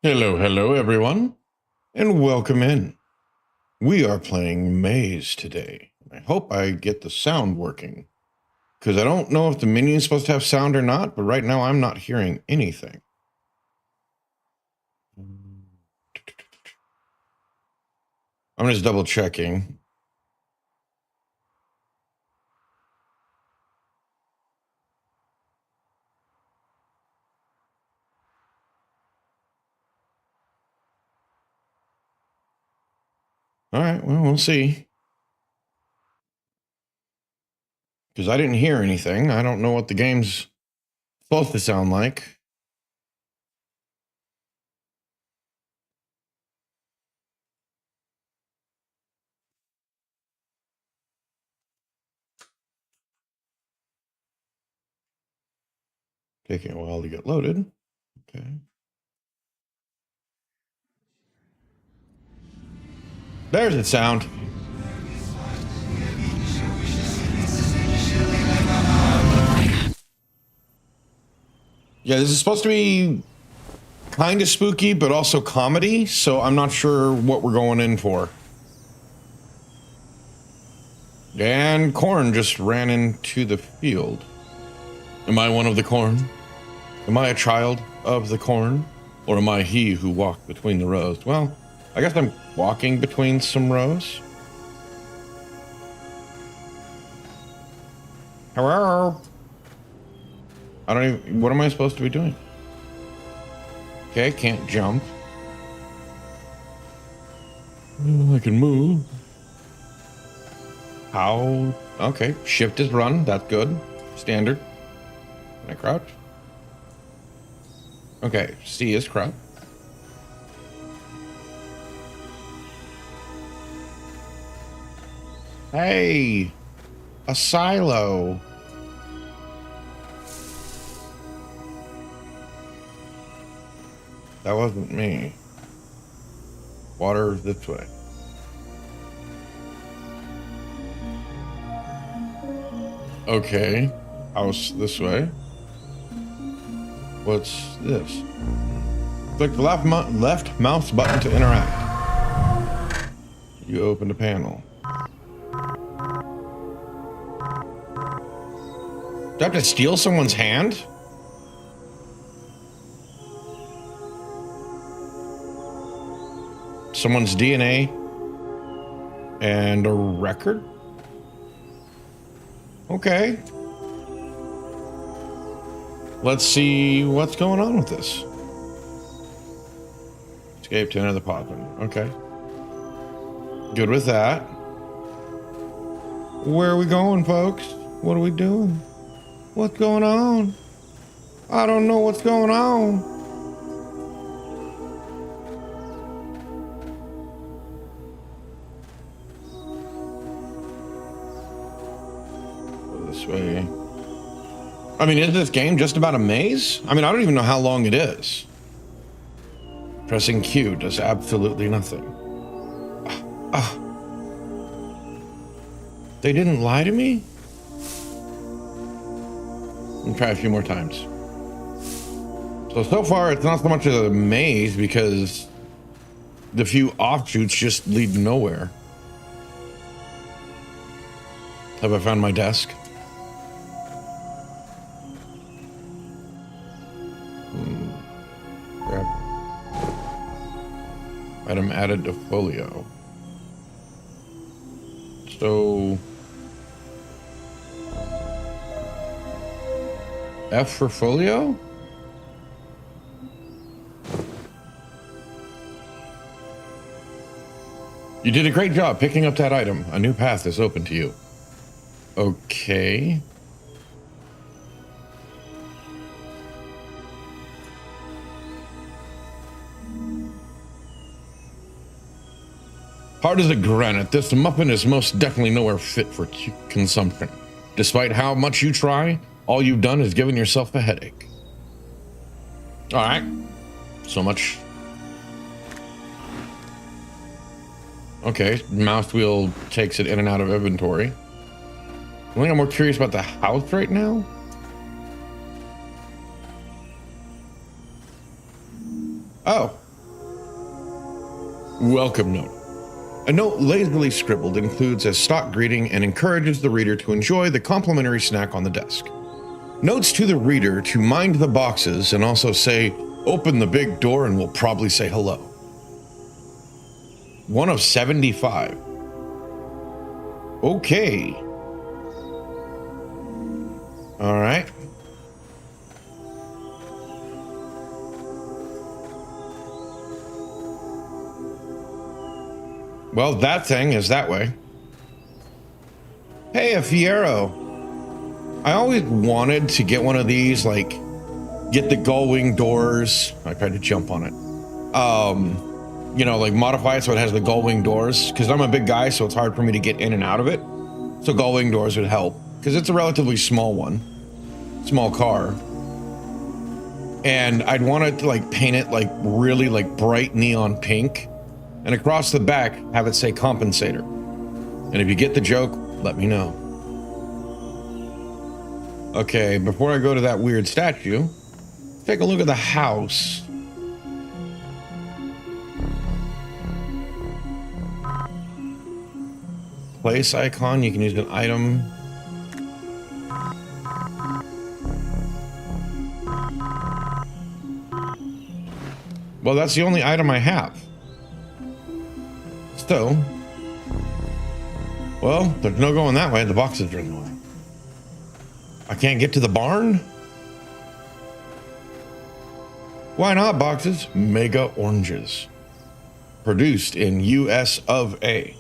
Hello, hello, everyone, and welcome in. We are playing Maze today. I hope I get the sound working, because I don't know if the menu is supposed to have sound or not, but right now I'm not hearing anything. I'm just double checking. All right, well, we'll see. Because I didn't hear anything. I don't know what the game's supposed to sound like. Taking a while to get loaded. Okay. There's its sound. Yeah, this is supposed to be kind of spooky, but also comedy, so I'm not sure what we're going in for. And corn just ran into the field. Am I one of the corn? Am I a child of the corn? Or am I he who walked between the rows? Well, I guess I'm walking between some rows. Hello? I don't even, what am I supposed to be doing? Okay, can't jump. I can move. How? Okay, shift is run, that's good. Standard. Can I crouch? Okay, C is crouch. Hey, a silo. That wasn't me. Water this way. Okay, house this way. What's this? Click the left mouse button to interact. You open the panel. Do I have to steal someone's hand? Someone's DNA and a record? Okay. Let's see what's going on with this. Escape to enter the pod. Okay. Good with that. Where are we going, folks? What are we doing? What's going on? I don't know what's going on. This way. I mean, is this game just about a maze? I mean, I don't even know how long it is. Pressing Q does absolutely nothing. They didn't lie to me? I'll try a few more times. So far, it's not so much of a maze because the few offshoots just lead nowhere. Have I found my desk? Grab. Item added to folio. So F for folio? You did a great job picking up that item. A new path is open to you. Okay. Hard as a granite, this muffin is most definitely nowhere fit for consumption. Despite how much you try, all you've done is given yourself a headache. All right. So much. Okay, mouse wheel takes it in and out of inventory. I think I'm more curious about the house right now. Oh, Welcome note. A note lazily scribbled includes a stock greeting and encourages the reader to enjoy the complimentary snack on the desk. Notes to the reader to mind the boxes and also say, open the big door and we'll probably say hello. 1 of 75. Okay. All right. Well, that thing is that way. Hey, a Fiero. I always wanted to get one of these, like, get the gull-wing doors. I tried to jump on it. You know, like modify it so it has the gull-wing doors. Because I'm a big guy, so it's hard for me to get in and out of it. So gull-wing doors would help. Because it's a relatively small one. Small car. And I'd want it to, like, paint it, like, really, like, bright neon pink. And across the back, have it say compensator. And if you get the joke, let me know. Okay, before I go to that weird statue, take a look at the house. Place icon, you can use an item. Well, that's the only item I have. So, well, there's no going that way. The boxes are in the way. I can't get to the barn? Why not, boxes? Mega oranges. Produced in US of A.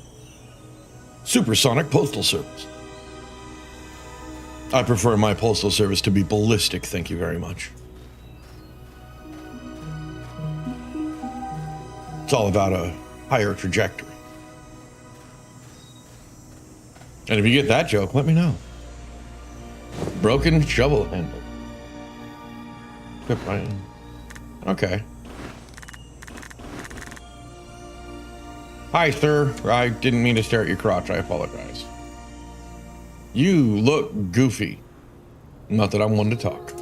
Supersonic Postal Service. I prefer my postal service to be ballistic, thank you very much. It's all about a higher trajectory. And if you get that joke, let me know. Broken shovel handle. Okay. Hi, sir. I didn't mean to stare at your crotch. I apologize. You look goofy. Not that I'm one to talk.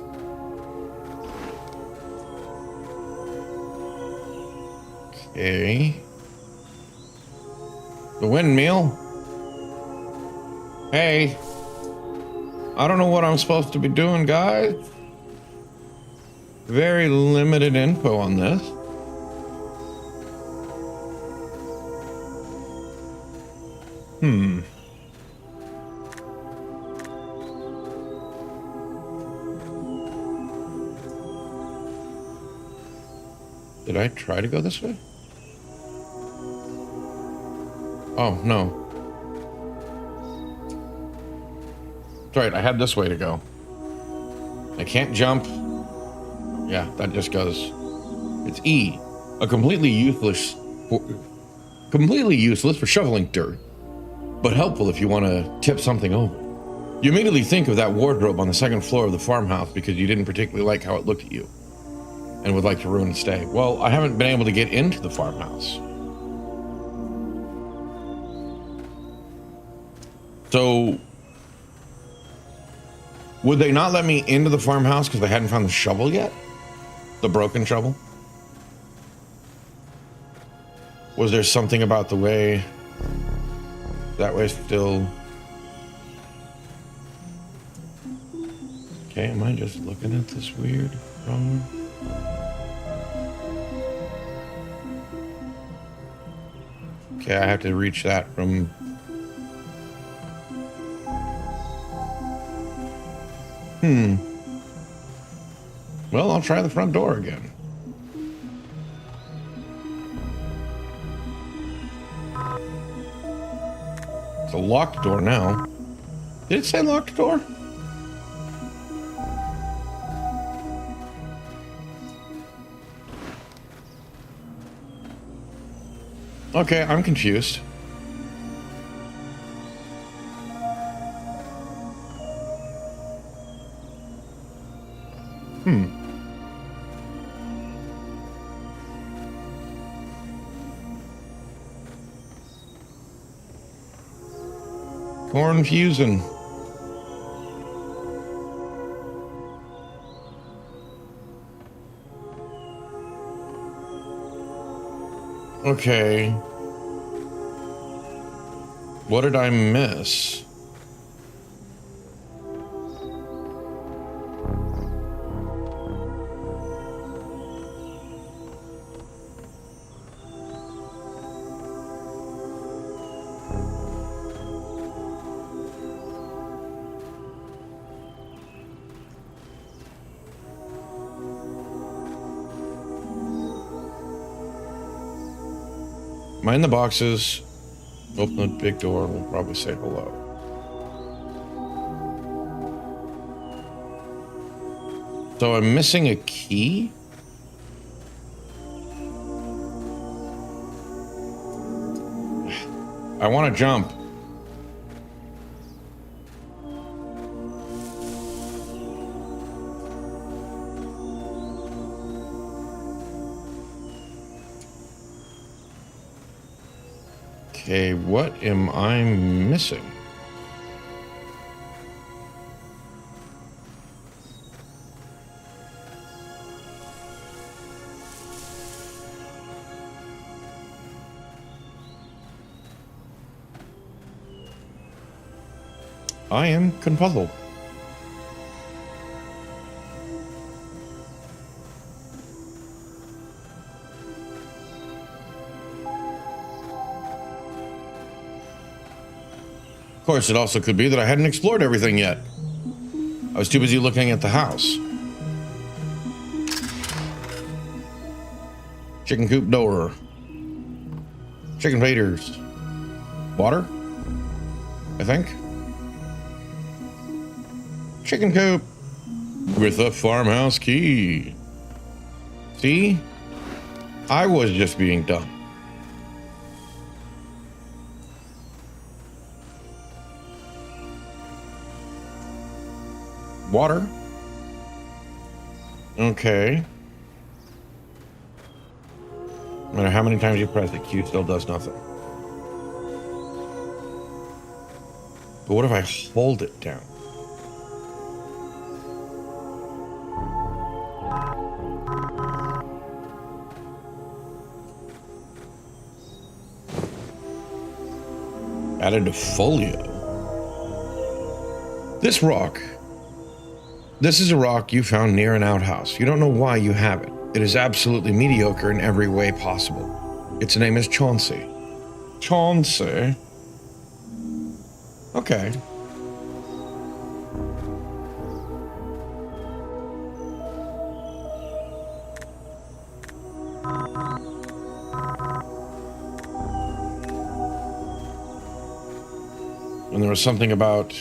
Okay. The windmill. Hey. I don't know what I'm supposed to be doing, guys. Very limited info on this. Did I try to go this way? Oh, no. That's right, I had this way to go. I can't jump. Yeah, that just goes. It's E. A completely useless for shoveling dirt, but helpful if you want to tip something over. You immediately think of that wardrobe on the second floor of the farmhouse because you didn't particularly like how it looked at you and would like to ruin its day. Well, I haven't been able to get into the farmhouse. So, would they not let me into the farmhouse because they hadn't found the shovel yet? The broken shovel? Was there something about the way that way still? Okay, am I just looking at this weird wrong? Okay, I have to reach that from. Well, I'll try the front door again. It's a locked door now. Did it say locked door? Okay, I'm confused. Corn fusing. Okay. What did I miss? Mind the boxes. Open the big door and we'll probably say hello. So I'm missing a key? I want to jump. Okay, what am I missing? I am confuzzled. Of course, it also could be that I hadn't explored everything yet. I was too busy looking at the house. Chicken coop door. Chicken feeders. Water? I think. Chicken coop with a farmhouse key. See? I was just being dumb. Water. Okay. No matter how many times you press it, Q still does nothing. But what if I hold it down? Added to folio. This rock. This is a rock you found near an outhouse. You don't know why you have it. It is absolutely mediocre in every way possible. Its name is Chauncey. Chauncey? Okay. And there was something about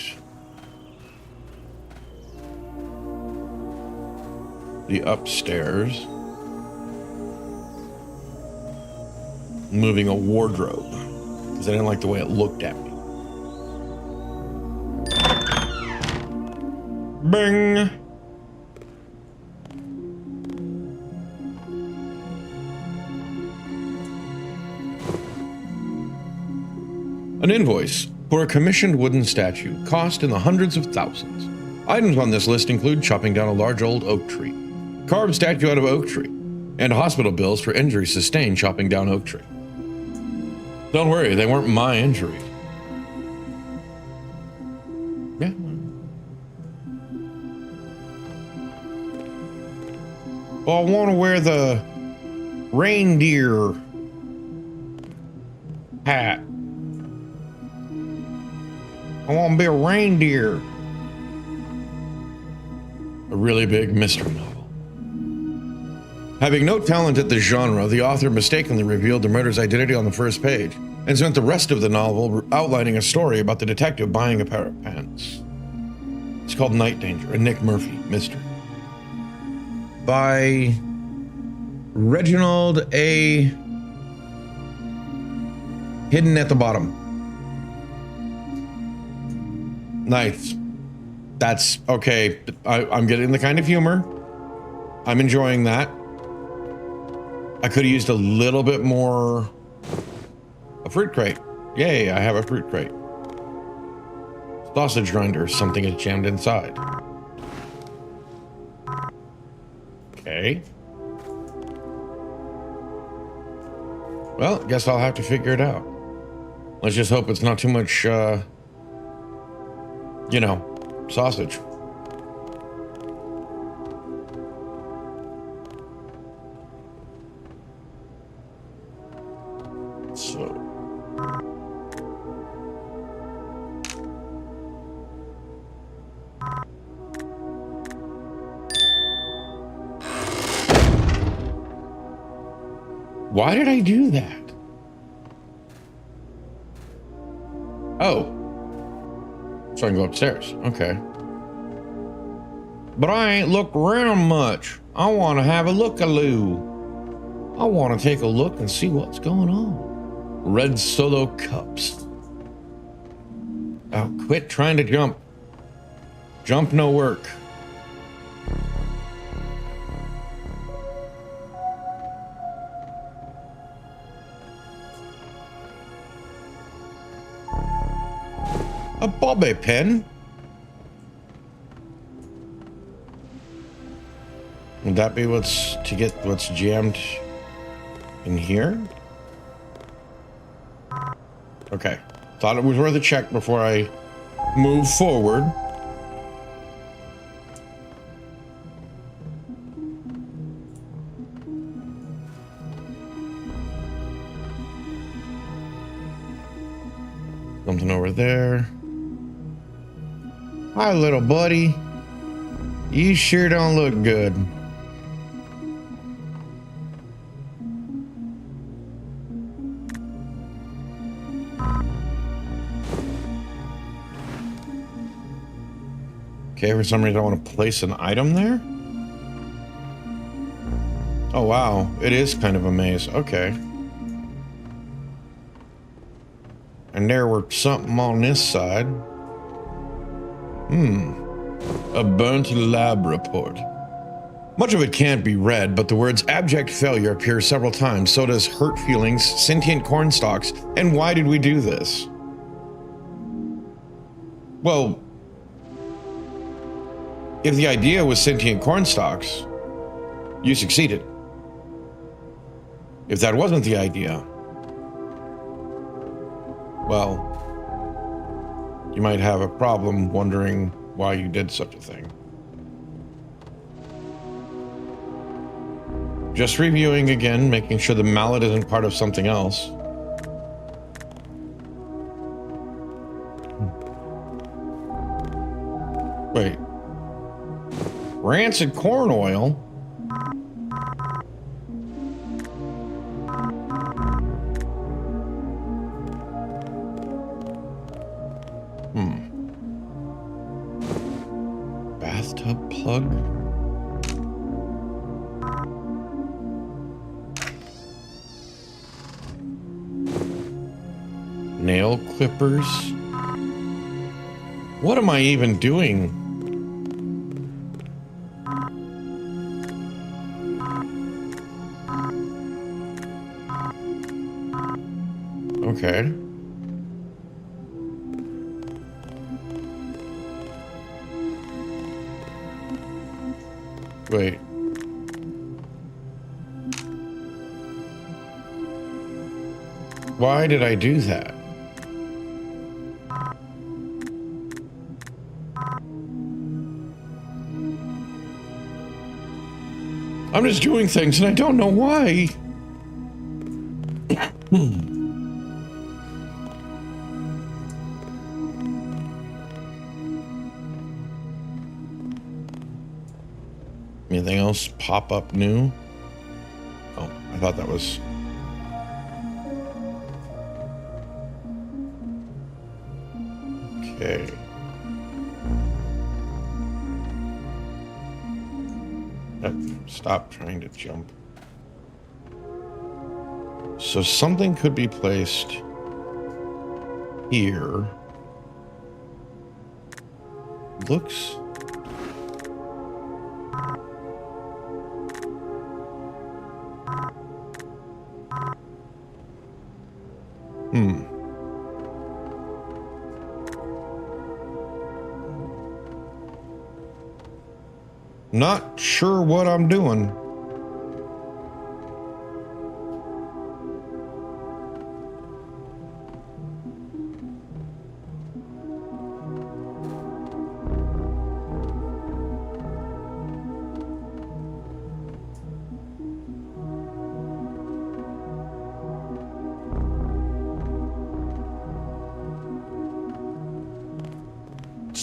the upstairs moving a wardrobe because I didn't like the way it looked at me. Bing! An invoice for a commissioned wooden statue, cost in the hundreds of thousands. Items on this list include chopping down a large old oak tree, carved statue out of oak tree, and hospital bills for injuries sustained chopping down oak tree. Don't worry, they weren't my injuries. Yeah. Well, I want to wear the reindeer hat. I want to be a reindeer. A really big mystery novel. Having no talent at this genre, the author mistakenly revealed the murder's identity on the first page and spent the rest of the novel outlining a story about the detective buying a pair of pants. It's called Night Danger, a Nick Murphy mystery. By Reginald A. Hidden at the bottom. Nice. That's okay. I'm getting the kind of humor. I'm enjoying that. I could have used a little bit more. A fruit crate. Yay, I have a fruit crate. Sausage grinder. Something is jammed inside. Okay. Well, guess I'll have to figure it out. Let's just hope it's not too much, you know, sausage. So. Why did I do that? Oh. So I can go upstairs. Okay. But I ain't looked around much. I want to have a look-a-loo. I want to take a look and see what's going on. Red Solo cups. Oh, quit trying to jump. Jump no work. A bobby pin? Would that be what's to get what's jammed in here? Okay. Thought it was worth a check before I move forward. Something over there. Hi, little buddy. You sure don't look good. Okay, for some reason I want to place an item there. Oh, wow. It is kind of a maze. Okay. And there were something on this side. A burnt lab report. Much of it can't be read, but the words abject failure appear several times. So does hurt feelings, sentient cornstalks, and why did we do this? Well, if the idea was sentient cornstalks, you succeeded. If that wasn't the idea, well, you might have a problem wondering why you did such a thing. Just reviewing again, making sure the mallet isn't part of something else. Wait. Rancid corn oil? Bathtub plug? Nail clippers? What am I even doing? Okay. Wait. Why did I do that? I'm just doing things and I don't know why. Anything else pop up new? Oh, I thought that was... Okay. Stop trying to jump. So something could be placed here. Looks... Not sure what I'm doing.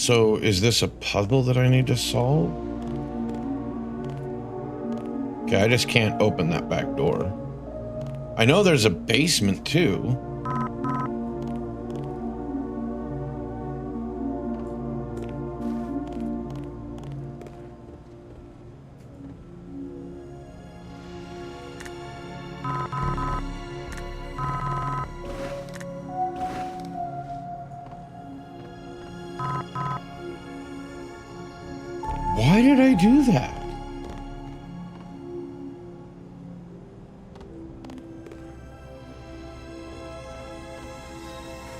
So is this a puzzle that I need to solve? Okay, I just can't open that back door. I know there's a basement too. Why did I do that?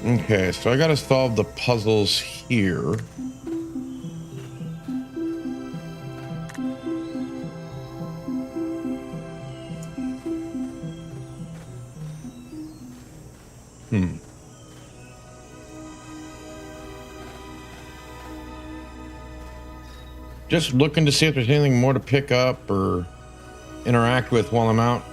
Okay, so I gotta solve the puzzles here. Just looking to see if there's anything more to pick up or interact with while I'm out.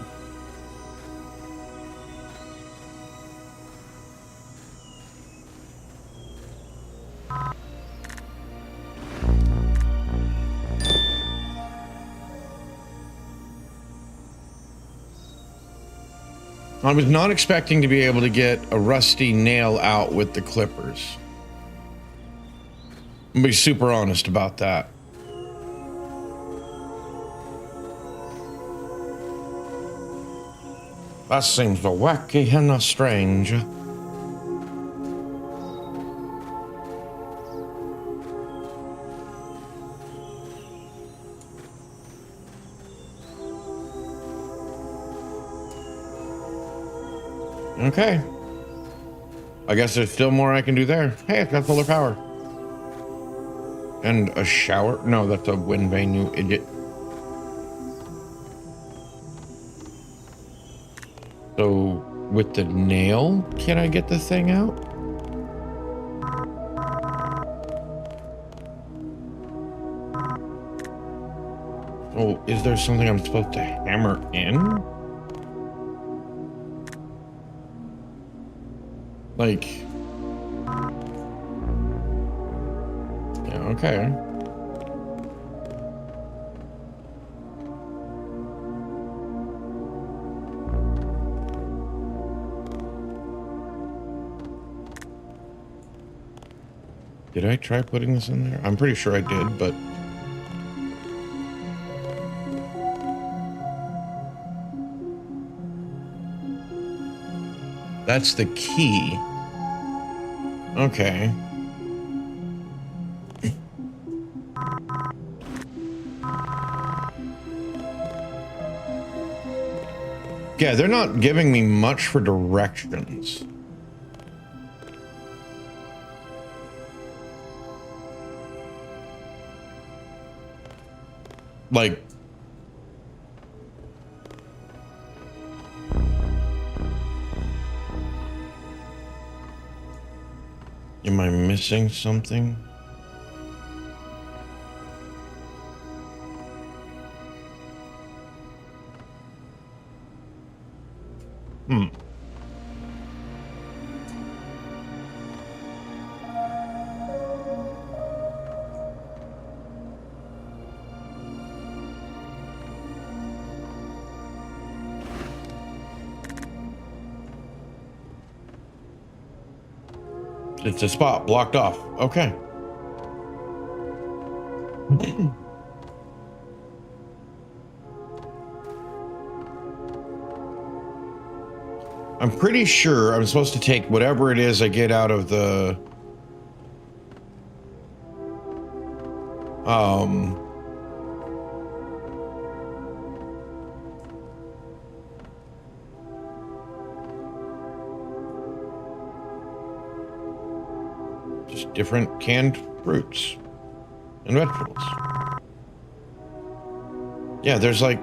I was not expecting to be able to get a rusty nail out with the clippers. I'm gonna be super honest about that. That seems a wacky and a strange. Okay. I guess there's still more I can do there. Hey, it's got solar power. And a shower? No, that's a wind vane, you idiot. So, with the nail, can I get the thing out? Oh, is there something I'm supposed to hammer in? Like... yeah, okay. Did I try putting this in there? I'm pretty sure I did, but... that's the key. Okay. Yeah, they're not giving me much for directions. Like... am I missing something? It's a spot blocked off. Okay. I'm pretty sure I'm supposed to take whatever it is I get out of the just different canned fruits and vegetables. Yeah, there's like...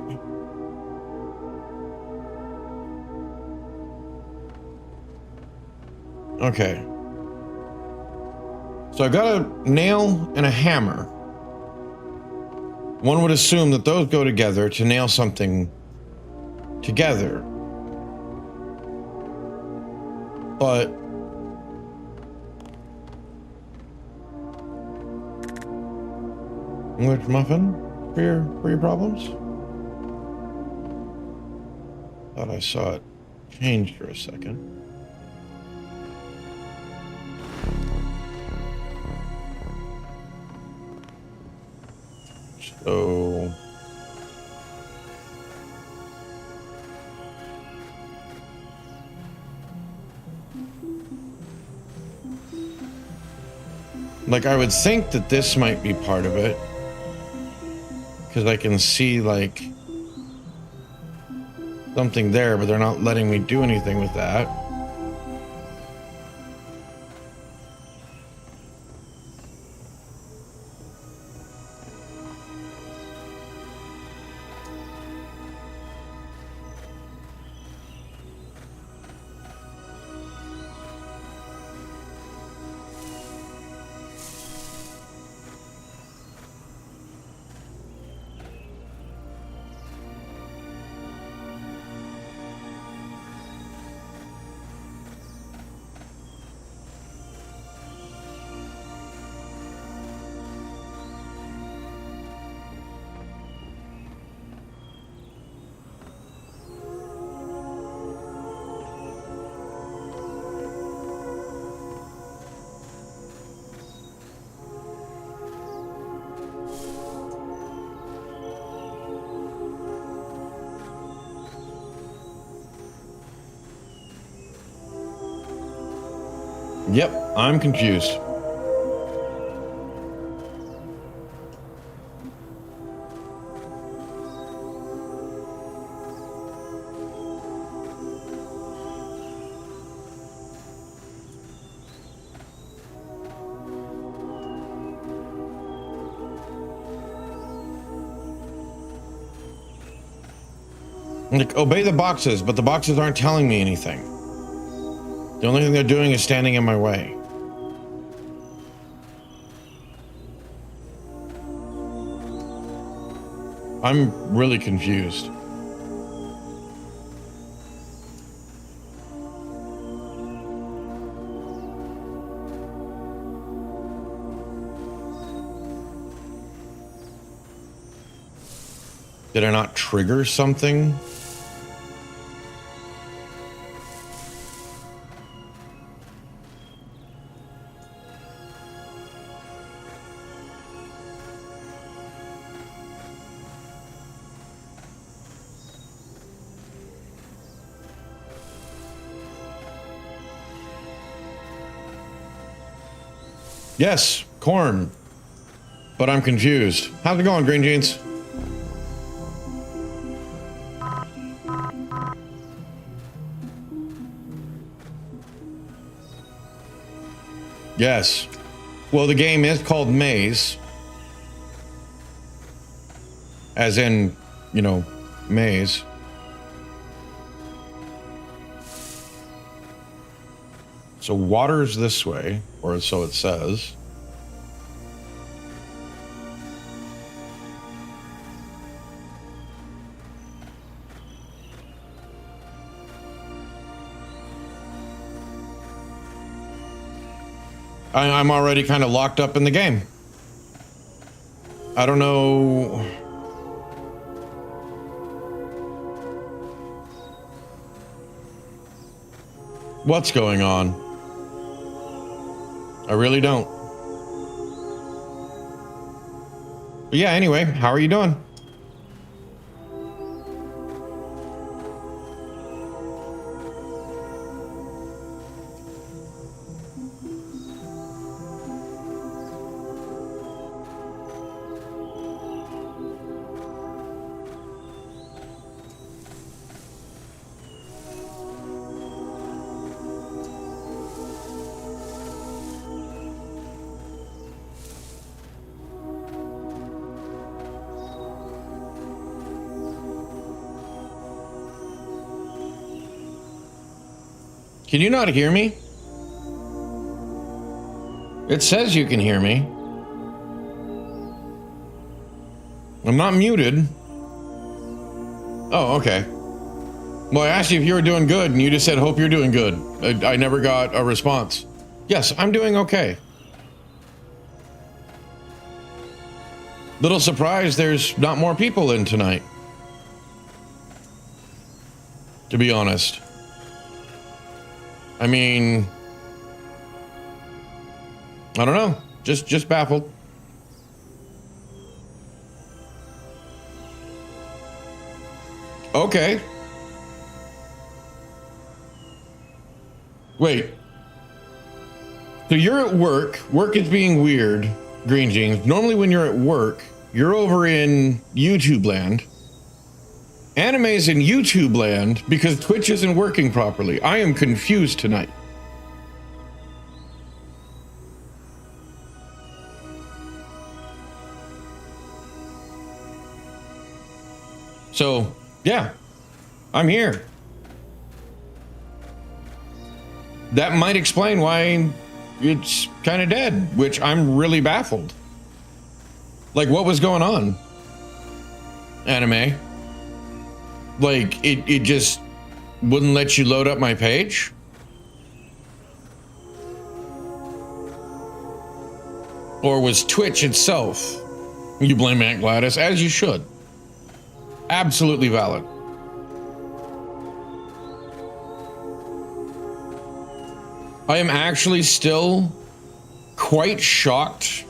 okay. So I got a nail and a hammer. One would assume that those go together to nail something together. But English muffin for your problems? Thought I saw it change for a second. So like I would think that this might be part of it, because I can see like something there, but they're not letting me do anything with that. Yep, I'm confused. Like, obey the boxes, but the boxes aren't telling me anything. The only thing they're doing is standing in my way. I'm really confused. Did I not trigger something? Yes, corn. But I'm confused. How's it going, Green Jeans? Yes. Well, the game is called Maze. As in, you know, maze. So water's this way, or so it says. I'm already kind of locked up in the game. I don't know. What's going on? I really don't. But yeah, anyway, how are you doing? Can you not hear me? It says you can hear me. I'm not muted. Oh, okay. Well, I asked you if you were doing good, and you just said, hope you're doing good. I never got a response. Yes, I'm doing okay. Little surprised there's not more people in tonight. To be honest. I mean, I don't know. Just baffled. Okay. Wait. So you're at work. Work is being weird, Green Jeans. Normally when you're at work, you're over in YouTube land. Anime's in YouTube land because Twitch isn't working properly. I am confused tonight. So, yeah, I'm here. That might explain why it's kind of dead, which I'm really baffled. Like, what was going on? Anime? Like, it just wouldn't let you load up my page? Or was Twitch itself? You blame Aunt Gladys, as you should. Absolutely valid. I am actually still quite shocked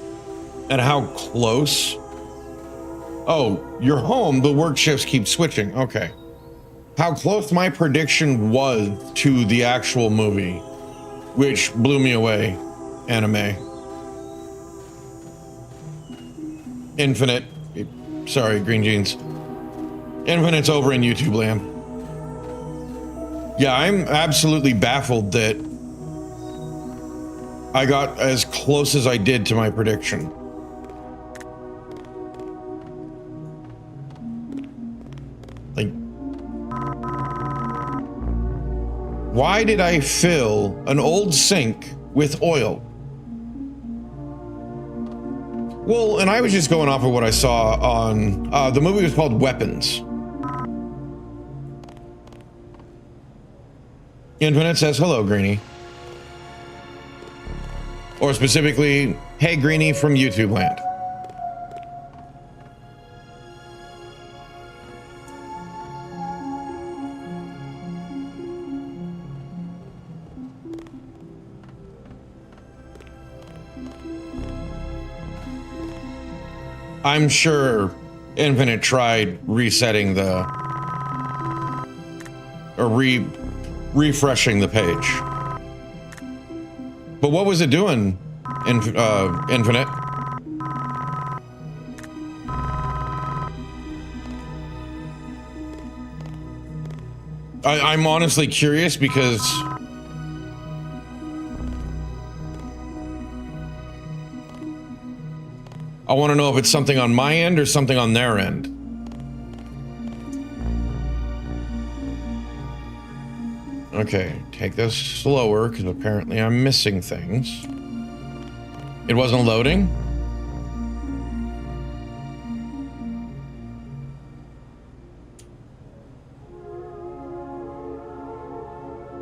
at how close. Oh, you're home, the work shifts keep switching. Okay. How close my prediction was to the actual movie, which blew me away. Anime. Infinite. Sorry, Green Jeans. Infinite's over in YouTube land. Yeah, I'm absolutely baffled that I got as close as I did to my prediction. Like, why did I fill an old sink with oil? Well, and I was just going off of what I saw on, the movie was called Weapons. Infinite says, hello, Greenie. Or specifically, hey, Greenie from YouTube land. I'm sure Infinite tried resetting the, or refreshing the page. But what was it doing, Infinite? I'm honestly curious because I want to know if it's something on my end or something on their end. Okay, take this slower because apparently I'm missing things. It wasn't loading?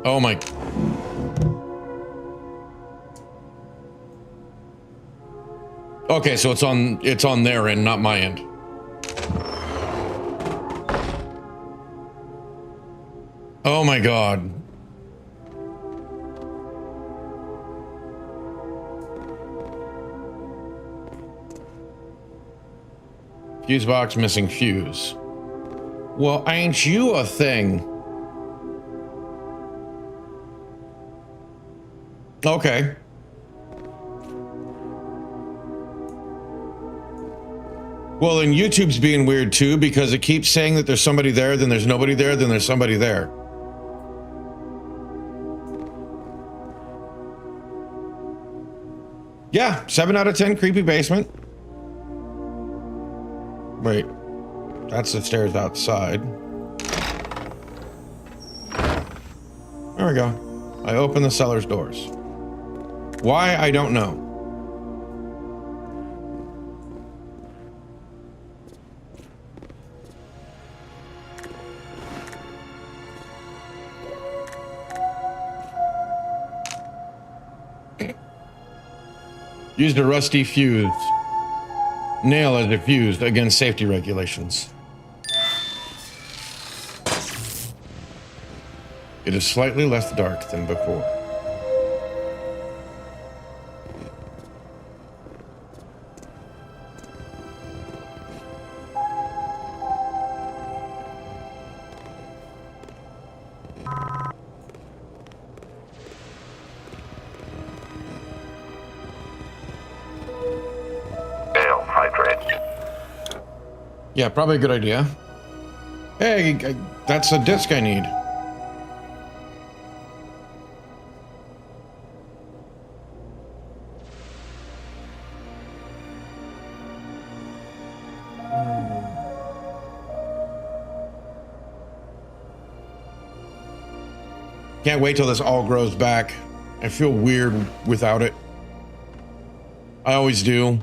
Oh my. Okay, so it's on their end, not my end. Oh my God. Fuse box missing fuse. Well, ain't you a thing? Okay. Well, and YouTube's being weird too because it keeps saying that there's somebody there, then there's nobody there, then there's somebody there. Yeah, 7 out of 10 creepy basement. Wait, that's the stairs outside. There we go. I open the cellar's doors. Why, I don't know. Used a rusty fuse. nail is diffused against safety regulations. It is slightly less dark than before. Yeah, probably a good idea. Hey, that's a disc I need. Can't wait till this all grows back. I feel weird without it. I always do.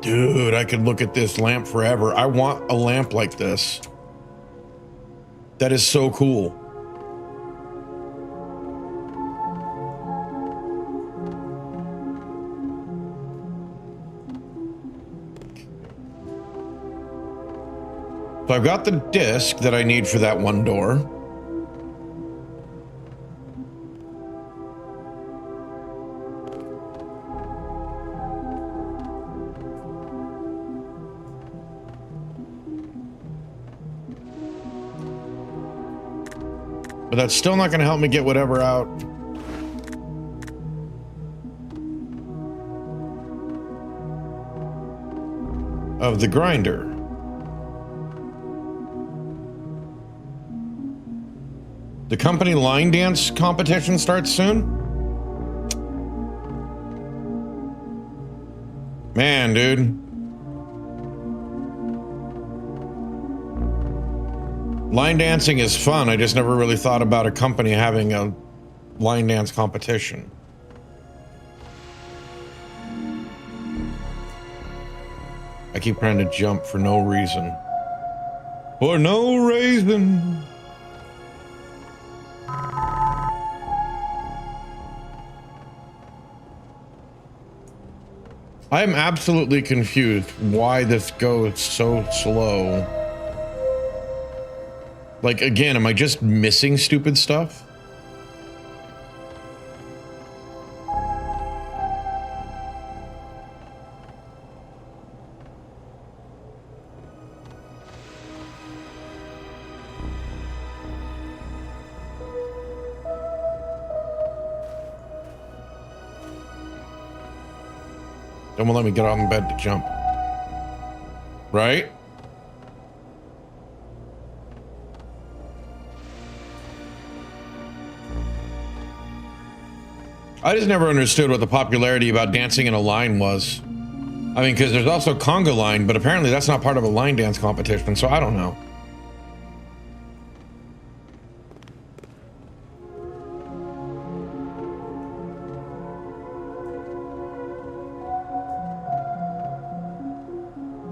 Dude, I could look at this lamp forever. I want a lamp like this. That is so cool. So I've got the disc that I need for that one door. But that's still not going to help me get whatever out. Of the grinder. The company line dance competition starts soon? Man, dude. Line dancing is fun. I just never really thought about a company having a line dance competition. I keep trying to jump for no reason. For no reason. I am absolutely confused why this goes so slow. Like, again, am I just missing stupid stuff? Don't let me get out in bed to jump. Right? I just never understood what the popularity about dancing in a line was. I mean, because there's also conga line, but apparently that's not part of a line dance competition, so I don't know.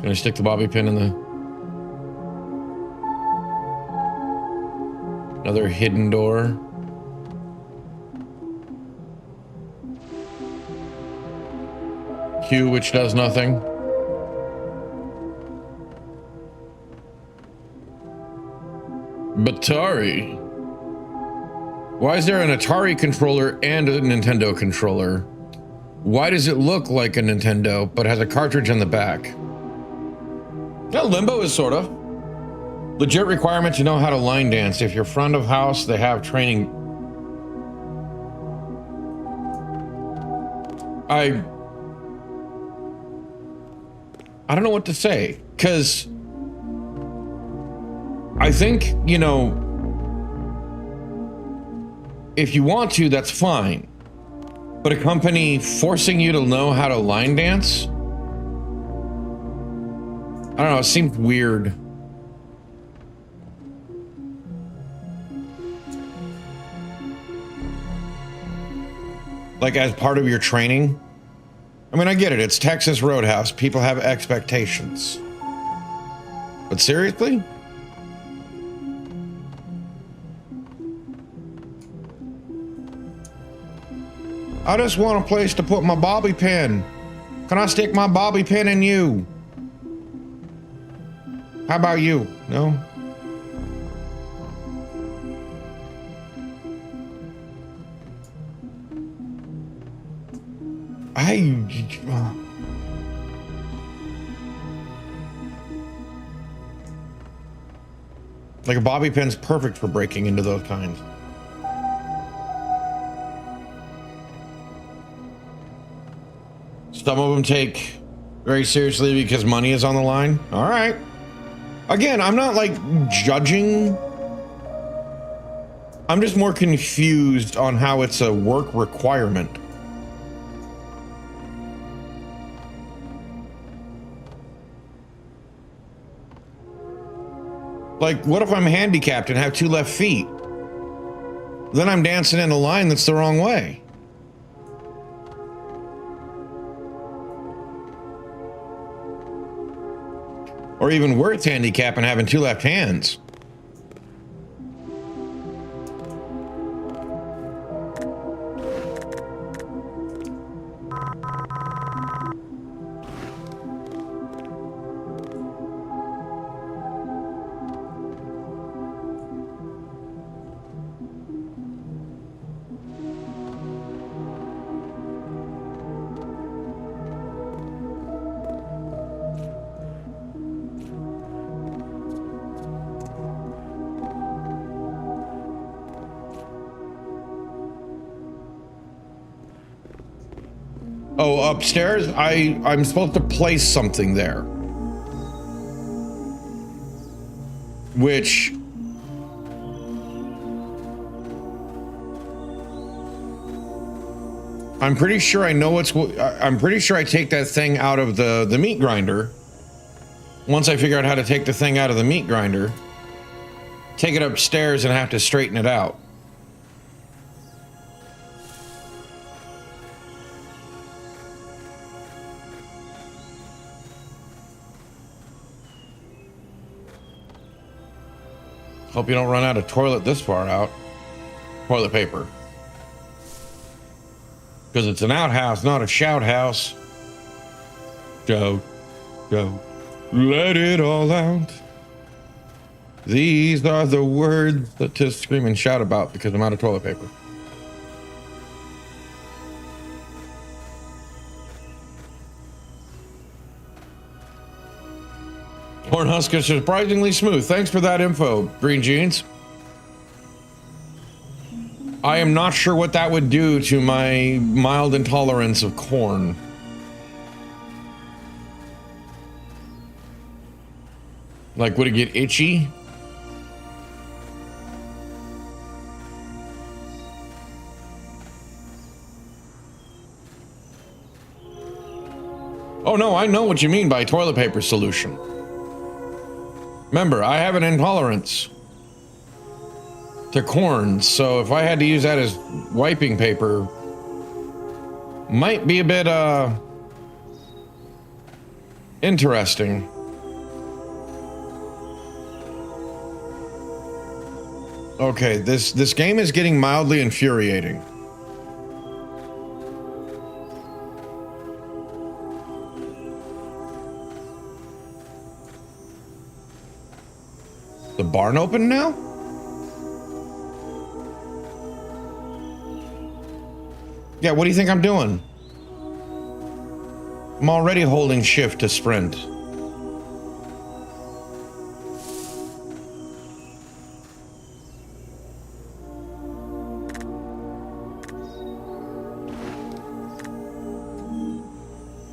Can I stick the bobby pin in the... Another hidden door. Q, which does nothing. Batari. Why is there an Atari controller and a Nintendo controller? Why does it look like a Nintendo but has a cartridge on the back? Well, Limbo is sort of. Legit requirement to know how to line dance. If you're front of house, they have training. I don't know what to say, because I think, you know, if you want to, that's fine. But a company forcing you to know how to line dance? I don't know, it seemed weird. Like as part of your training? I mean, I get it. It's Texas Roadhouse. People have expectations. But seriously? I just want a place to put my bobby pin. Can I stick my bobby pin in you? How about you? No? Like a bobby pin's perfect for breaking into those kinds. Some of them take very seriously because money is on the line. All right. Again, I'm not like judging. I'm just more confused on how it's a work requirement. Like, what if I'm handicapped and have 2 left feet? Then I'm dancing in a line that's the wrong way. Or even worse, handicap and having 2 left hands. Oh, upstairs? I'm supposed to place something there. Which... I'm pretty sure I know what's... I'm pretty sure I take that thing out of the meat grinder. Once I figure out how to take the thing out of the meat grinder, take it upstairs and have to straighten it out. Hope you don't run out of toilet this far out. Toilet paper. Because it's an outhouse, not a shout house. Go, let it all out. These are the words that to scream and shout about because I'm out of toilet paper. Cornhusk is surprisingly smooth. Thanks for that info, Green Jeans. I am not sure what that would do to my mild intolerance of corn. Like, would it get itchy? Oh no, I know what you mean by toilet paper solution. Remember, I have an intolerance to corn, so if I had to use that as wiping paper, might be a bit, interesting. Okay, this game is getting mildly infuriating. The barn open now? Yeah, what do you think I'm doing? I'm already holding shift to sprint.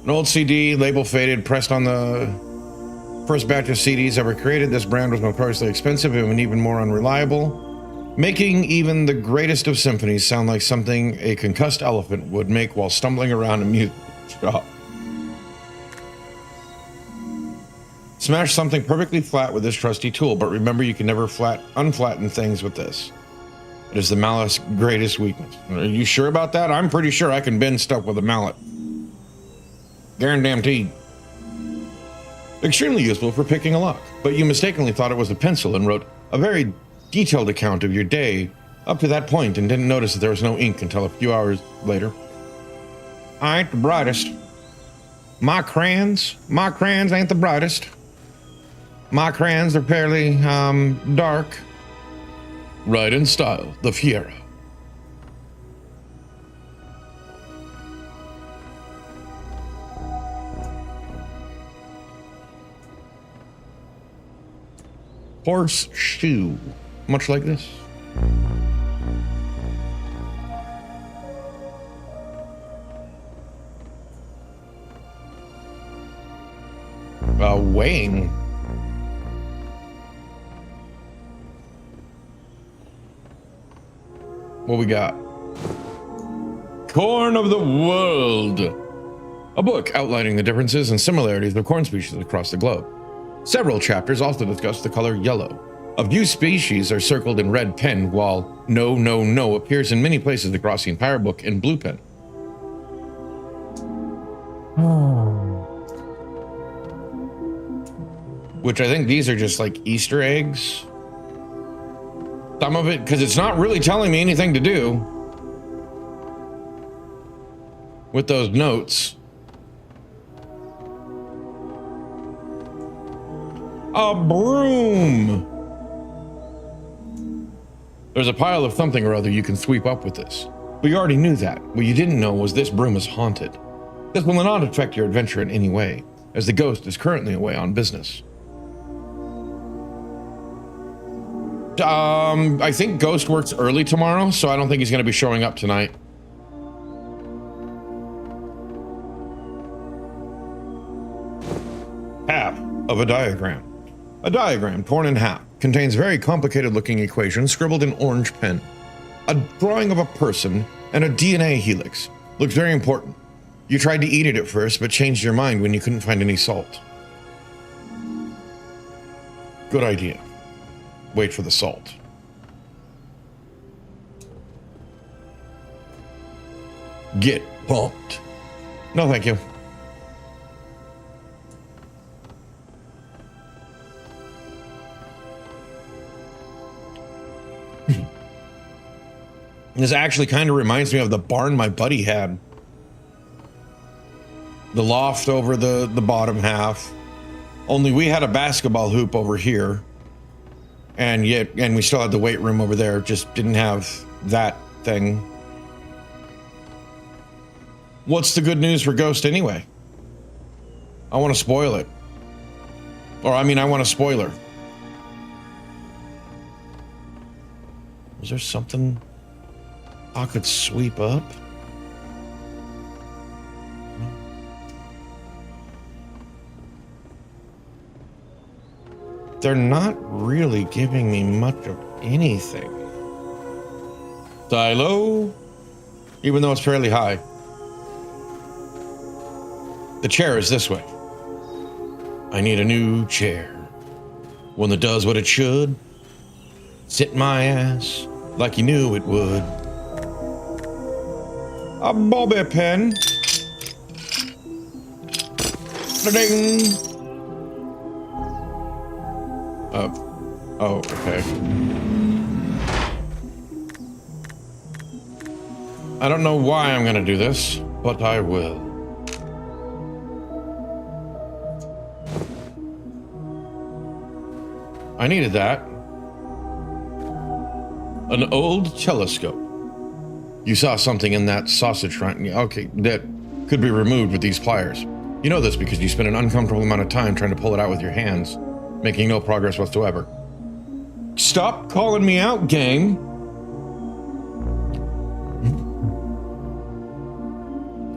An old CD, label faded, pressed on the first batch of CDs ever created. This brand was notoriously expensive and even more unreliable, making even the greatest of symphonies sound like something a concussed elephant would make while stumbling around a music shop. Smash something perfectly flat with this trusty tool, but remember you can never unflatten things with this. It is the mallet's greatest weakness. Are you sure about that? I'm pretty sure I can bend stuff with a mallet. Guaranteed. Extremely useful for picking a lock, but you mistakenly thought it was a pencil and wrote a very detailed account of your day up to that point and didn't notice that there was no ink until a few hours later. I ain't the brightest. My crayons ain't the brightest. My crayons are fairly dark. Right in style, the Fiera. Horseshoe, much like this. Weighing. What we got? Corn of the World. A book outlining the differences and similarities of corn species across the globe. Several chapters also discuss the color yellow. A few species are circled in red pen, while No, No, No appears in many places across the entire book in blue pen. Which I think these are just like Easter eggs. Some of it, because it's not really telling me anything to do with those notes. A broom. There's a pile of something or other you can sweep up with this. But you already knew that. What you didn't know was this broom is haunted. This will not affect your adventure in any way, as the ghost is currently away on business. I think Ghost works early tomorrow, so I don't think he's going to be showing up tonight. Half of a diagram. A diagram torn in half contains very complicated looking equations scribbled in orange pen. A drawing of a person and a DNA helix. Looks very important. You tried to eat it at first, but changed your mind when you couldn't find any salt. Good idea. Wait for the salt. Get pumped. No, thank you. This actually kind of reminds me of the barn my buddy had. The loft over the bottom half. Only we had a basketball hoop over here. And we still had the weight room over there, just didn't have that thing. What's the good news for Ghost anyway? I want to spoil it. Or I mean, I want a spoiler. Was there something I could sweep up? They're not really giving me much of anything. Silo, even though it's fairly high. The chair is this way. I need a new chair. One that does what it should. Sit my ass like you knew it would. A bobby pin. Ding. Oh, okay. I don't know why I'm gonna do this, but I will. I needed that. An old telescope. You saw something in that sausage front. Okay, that could be removed with these pliers. You know this because you spent an uncomfortable amount of time trying to pull it out with your hands, making no progress whatsoever. Stop calling me out, gang.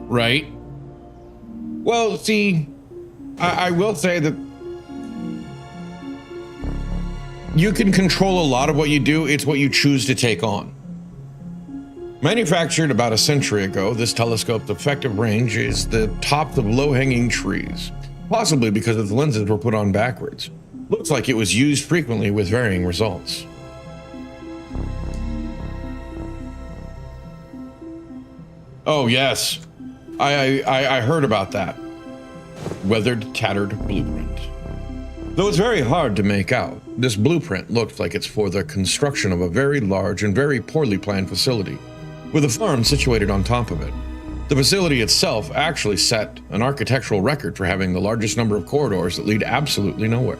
Right? Well, see, I will say that you can control a lot of what you do. It's what you choose to take on. Manufactured about a century ago, this telescope's effective range is the tops of low-hanging trees, possibly because its lenses were put on backwards. Looks like it was used frequently with varying results. Oh yes, I heard about that. Weathered, tattered blueprint. Though it's very hard to make out, this blueprint looks like it's for the construction of a very large and very poorly planned facility, with a farm situated on top of it. The facility itself actually set an architectural record for having the largest number of corridors that lead absolutely nowhere.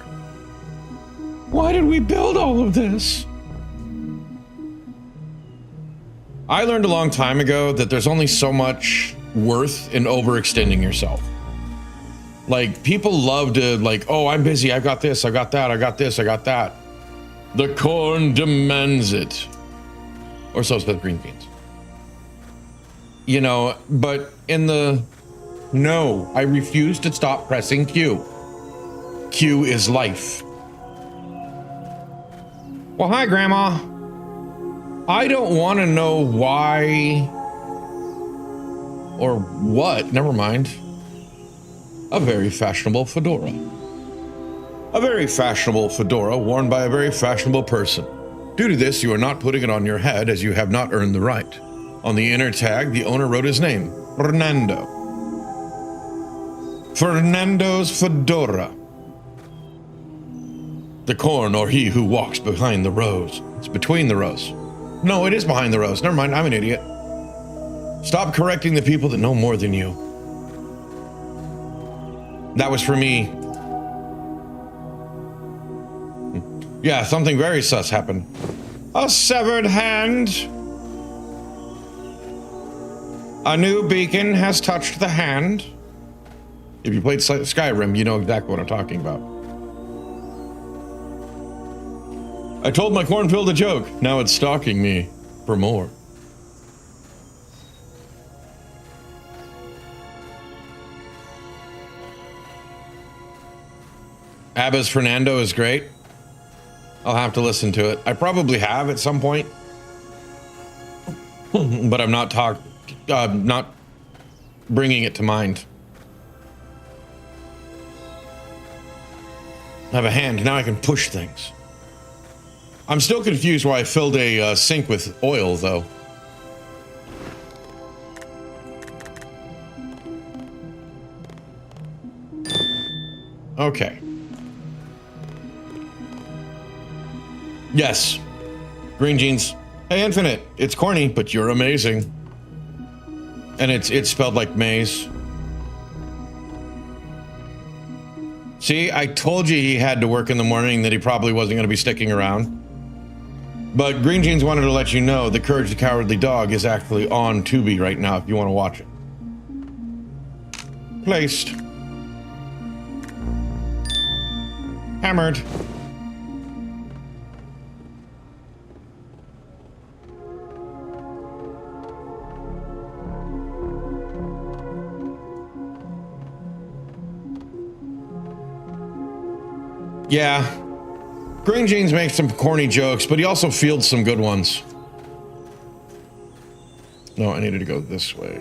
Why did we build all of this? I learned a long time ago that there's only so much worth in overextending yourself. Like, people love to, like, oh, I'm busy, I've got this, I got that, I got this, I got that. The corn demands it. Or so says green beans. You know, but in the... No, I refuse to stop pressing Q. Q is life. Well, hi, Grandma. I don't want to know why or what. Never mind. A very fashionable fedora. A very fashionable fedora worn by a very fashionable person. Due to this, you are not putting it on your head as you have not earned the right. On the inner tag, the owner wrote his name, Fernando. Fernando's fedora. The corn or he who walks behind the rows. It's between the rows. No, it is behind the rows. Never mind, I'm an idiot. Stop correcting the people that know more than you. That was for me. Yeah, something very sus happened. A severed hand. A new beacon has touched the hand. If you played Skyrim, you know exactly what I'm talking about. I told my cornfield a joke. Now it's stalking me for more. ABBA's Fernando is great. I'll have to listen to it. I probably have at some point, but I'm not not bringing it to mind. I have a hand, now I can push things. I'm still confused why I filled a sink with oil, though. Okay. Yes. Green jeans. Hey, Infinite. It's corny, but you're amazing. And it's spelled like maize. See, I told you he had to work in the morning, that he probably wasn't going to be sticking around. But Green Jeans wanted to let you know the Courage the Cowardly Dog is actually on Tubi right now if you want to watch it. Placed. Hammered. Yeah, Green Jeans makes some corny jokes, but he also fields some good ones. No, I needed to go this way.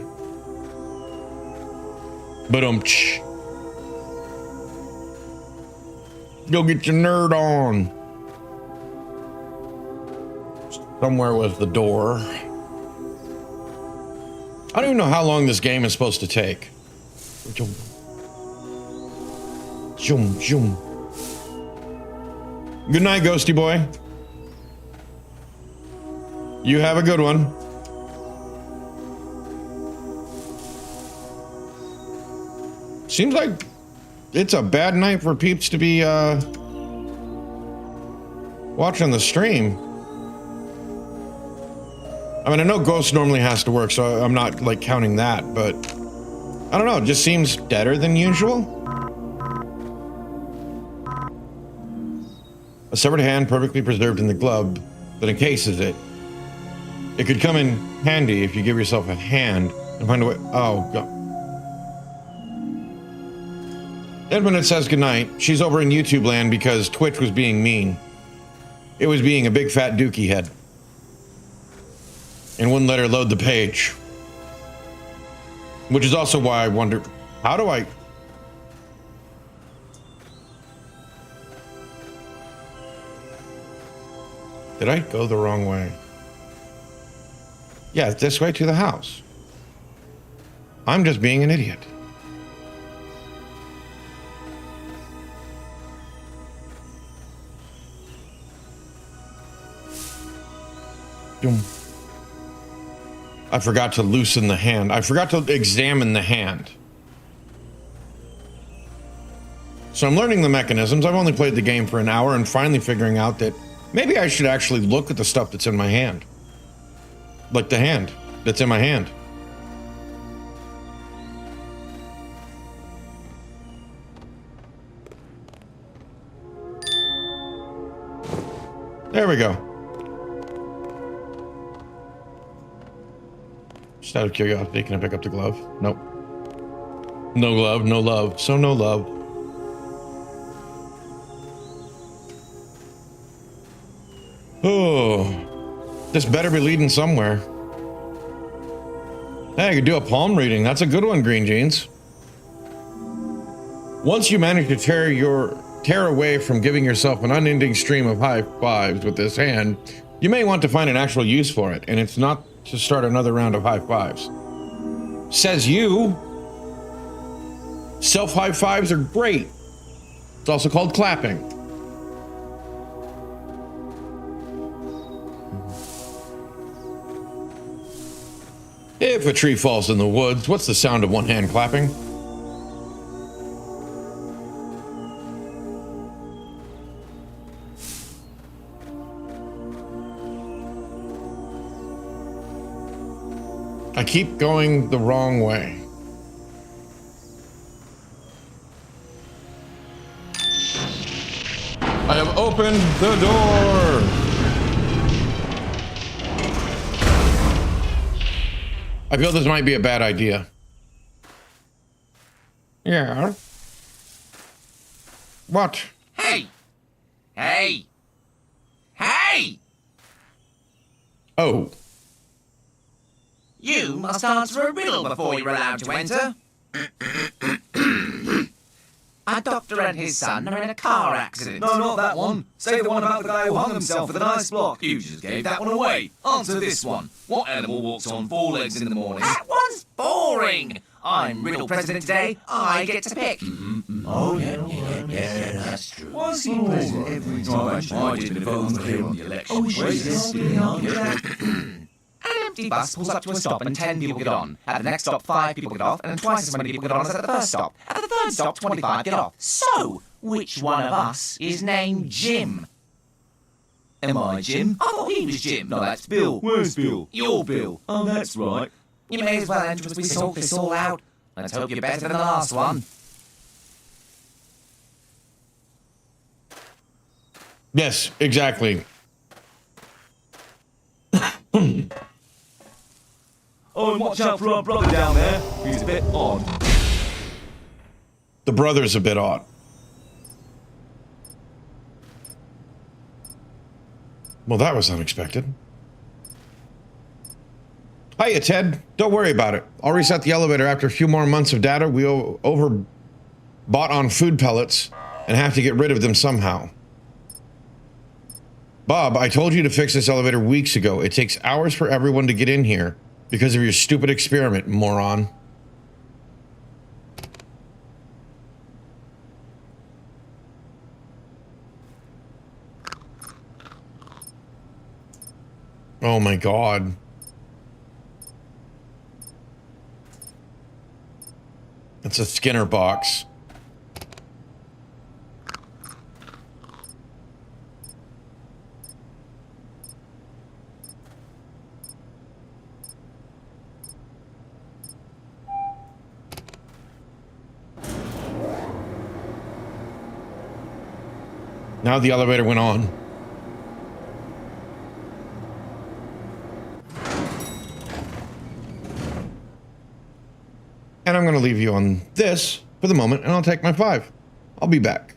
Ba-dum-tsh. Go get your nerd on. Somewhere was the door. I don't even know how long this game is supposed to take. Zoom, zoom. Good night, Ghosty Boy. You have a good one. Seems like it's a bad night for peeps to be watching the stream. I mean, I know Ghost normally has to work, so I'm not like counting that, but I don't know, it just seems deader than usual. A severed hand perfectly preserved in the glove that encases it. It could come in handy if you give yourself a hand and find a way. Oh, God. Edmund says goodnight. She's over in YouTube land because Twitch was being mean. It was being a big fat dookie head. And wouldn't let her load the page. Which is also why I wonder, how do I... Did I go the wrong way? Yeah, this way to the house. I'm just being an idiot. I forgot to loosen the hand. I forgot to examine the hand. So I'm learning the mechanisms. I've only played the game for an hour and finally figuring out that maybe I should actually look at the stuff that's in my hand. Like the hand that's in my hand. There we go. Just out of curiosity, can I pick up the glove? Nope. No glove, no love. So no love. Oh, this better be leading somewhere. Hey, I could do a palm reading. That's a good one, Green Jeans. Once you manage to tear away from giving yourself an unending stream of high fives with this hand, you may want to find an actual use for it, and it's not to start another round of high fives. Says you. Self high fives are great. It's also called clapping. If a tree falls in the woods, what's the sound of one hand clapping? I keep going the wrong way. I have opened the door. I feel this might be a bad idea. Yeah. What? Hey! Hey! Hey! Oh. You must answer a riddle before you're allowed to enter. A doctor and his son are in a car accident. No, not that one. Say the one about the guy who hung himself with an ice block. You just gave that one away. Answer this one. What animal walks on 4 legs in the morning? That one's boring. I'm riddle president today. I get to pick. Oh, yeah, that's true. Was he president every time? I didn't vote for him on the election. Oh, yes. An empty bus pulls up to a stop and 10 people get on. At the next stop, 5 people get off, and then twice as many people get on as at the first stop. At the third stop, 25 get off. So, which one of us is named Jim? Am I Jim? I thought he was Jim. No, that's Bill. Where's Bill? You're Bill. Oh, that's right. You may as well enter as we sort this all out. Let's hope you're better than the last one. Yes, exactly. Oh, and watch out for our brother down there. He's a bit odd. The brother's a bit odd. Well, that was unexpected. Hiya, Ted. Don't worry about it. I'll reset the elevator after a few more months of data. We overbought on food pellets and have to get rid of them somehow. Bob, I told you to fix this elevator weeks ago. It takes hours for everyone to get in here because of your stupid experiment, moron. Oh my God. It's a Skinner box. Now the elevator went on. And I'm going to leave you on this for the moment, and I'll take my 5. I'll be back.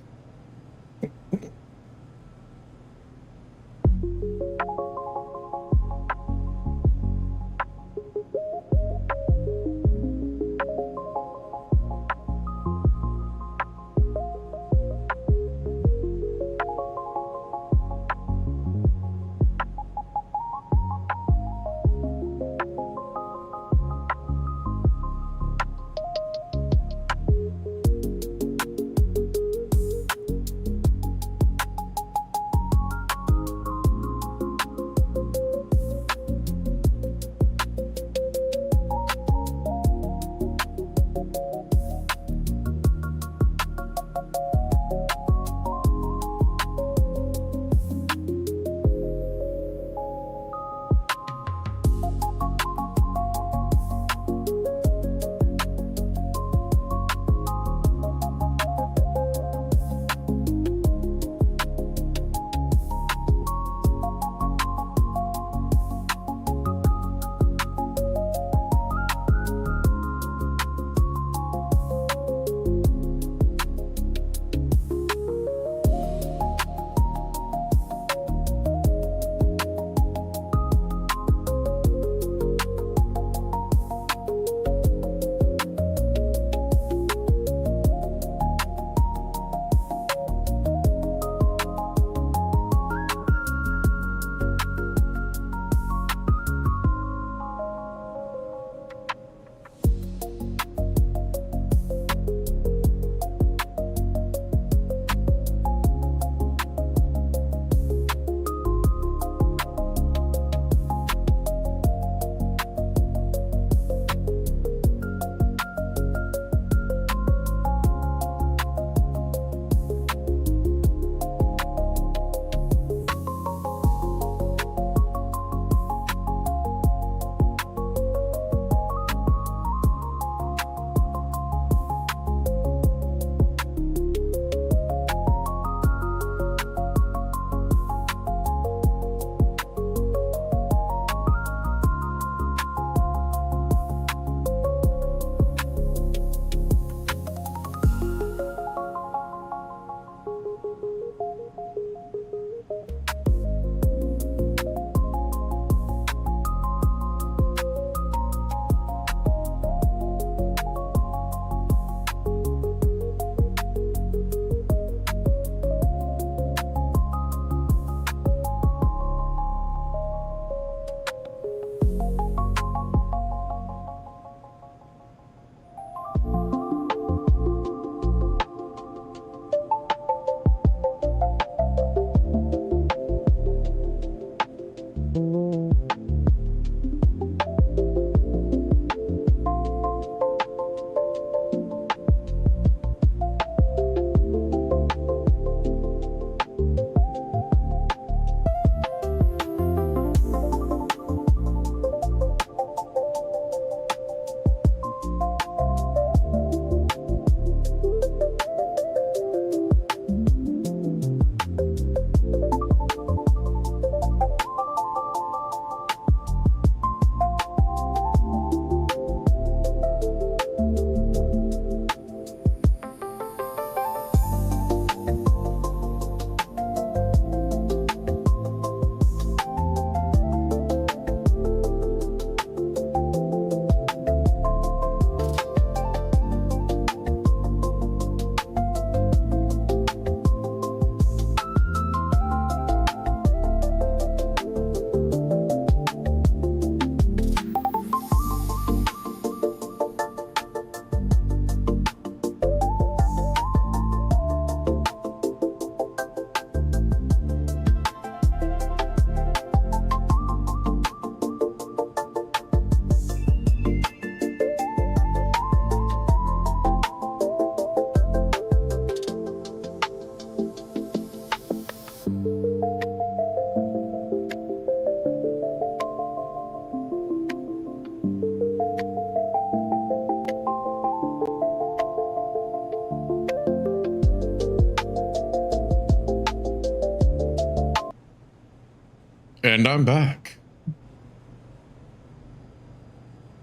And I'm back.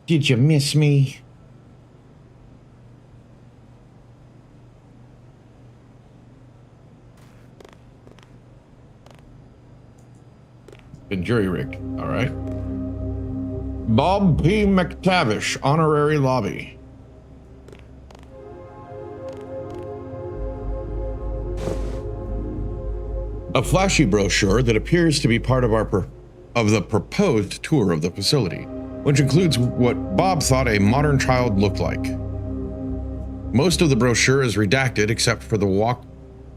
Did you miss me? Been jury rigged. All right. Bob P. McTavish, honorary lobby. A flashy brochure that appears to be part of the proposed tour of the facility, which includes what Bob thought a modern child looked like. Most of the brochure is redacted except for the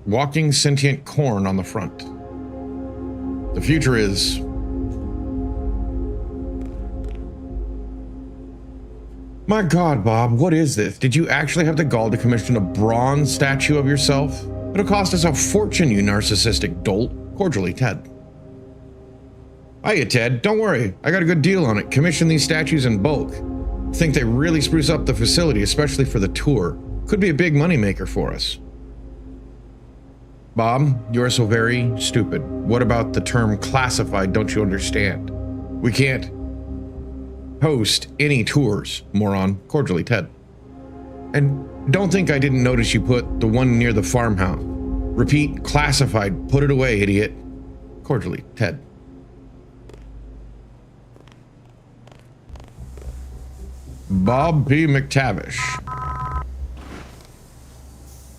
walking sentient corn on the front. The future is... My God, Bob, what is this? Did you actually have the gall to commission a bronze statue of yourself? It'll cost us a fortune, you narcissistic dolt. Cordially, Ted. Hiya, Ted. Don't worry. I got a good deal on it. Commission these statues in bulk. Think they really spruce up the facility, especially for the tour. Could be a big moneymaker for us. Bob, you are so very stupid. What about the term classified, don't you understand? We can't host any tours, moron. Cordially, Ted. And don't think I didn't notice you put the one near the farmhouse. Repeat, classified. Put it away, idiot. Cordially, Ted. Bob P. McTavish.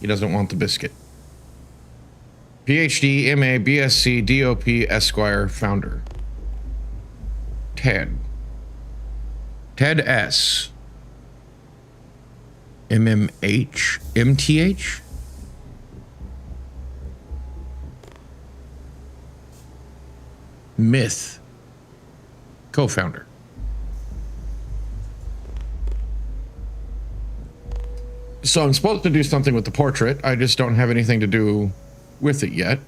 He doesn't want the biscuit. PhD, MA, BSc, DOP, Esquire, founder. Ted. Ted S. MMH? MTH? Myth. Co-founder. So I'm supposed to do something with the portrait. I just don't have anything to do with it yet.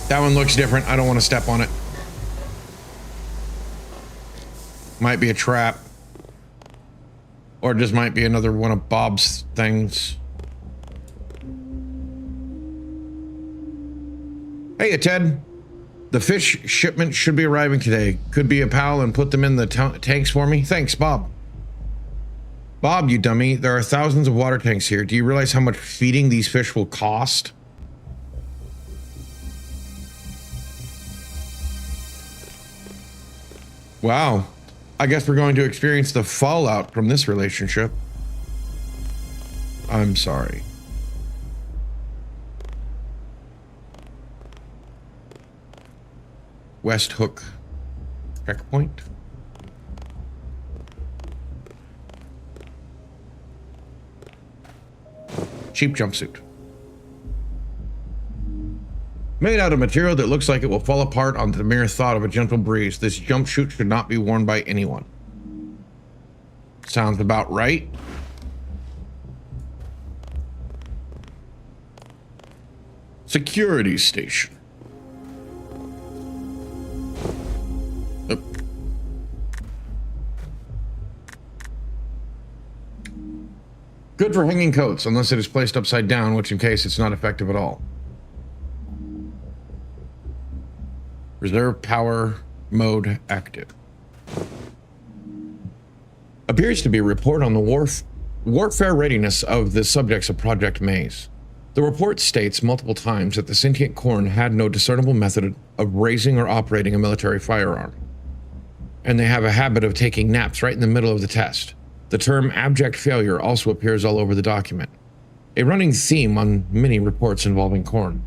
That one looks different. I don't want to step on it. Might be a trap. Or it just might be another one of Bob's things. Hey, Ted. The fish shipment should be arriving today. Could be a pal and put them in the tanks for me? Thanks, Bob. Bob, you dummy. There are thousands of water tanks here. Do you realize how much feeding these fish will cost? Wow. I guess we're going to experience the fallout from this relationship. I'm sorry. West Hook checkpoint. Cheap jumpsuit. Made out of material that looks like it will fall apart on the mere thought of a gentle breeze. This jumpsuit should not be worn by anyone. Sounds about right. Security station. Good for hanging coats, unless it is placed upside down, which in case it's not effective at all. Reserve power mode active. Appears to be a report on the warfare readiness of the subjects of Project Maze. The report states multiple times that the sentient corn had no discernible method of raising or operating a military firearm. And they have a habit of taking naps right in the middle of the test. The term abject failure also appears all over the document, a running theme on many reports involving corn.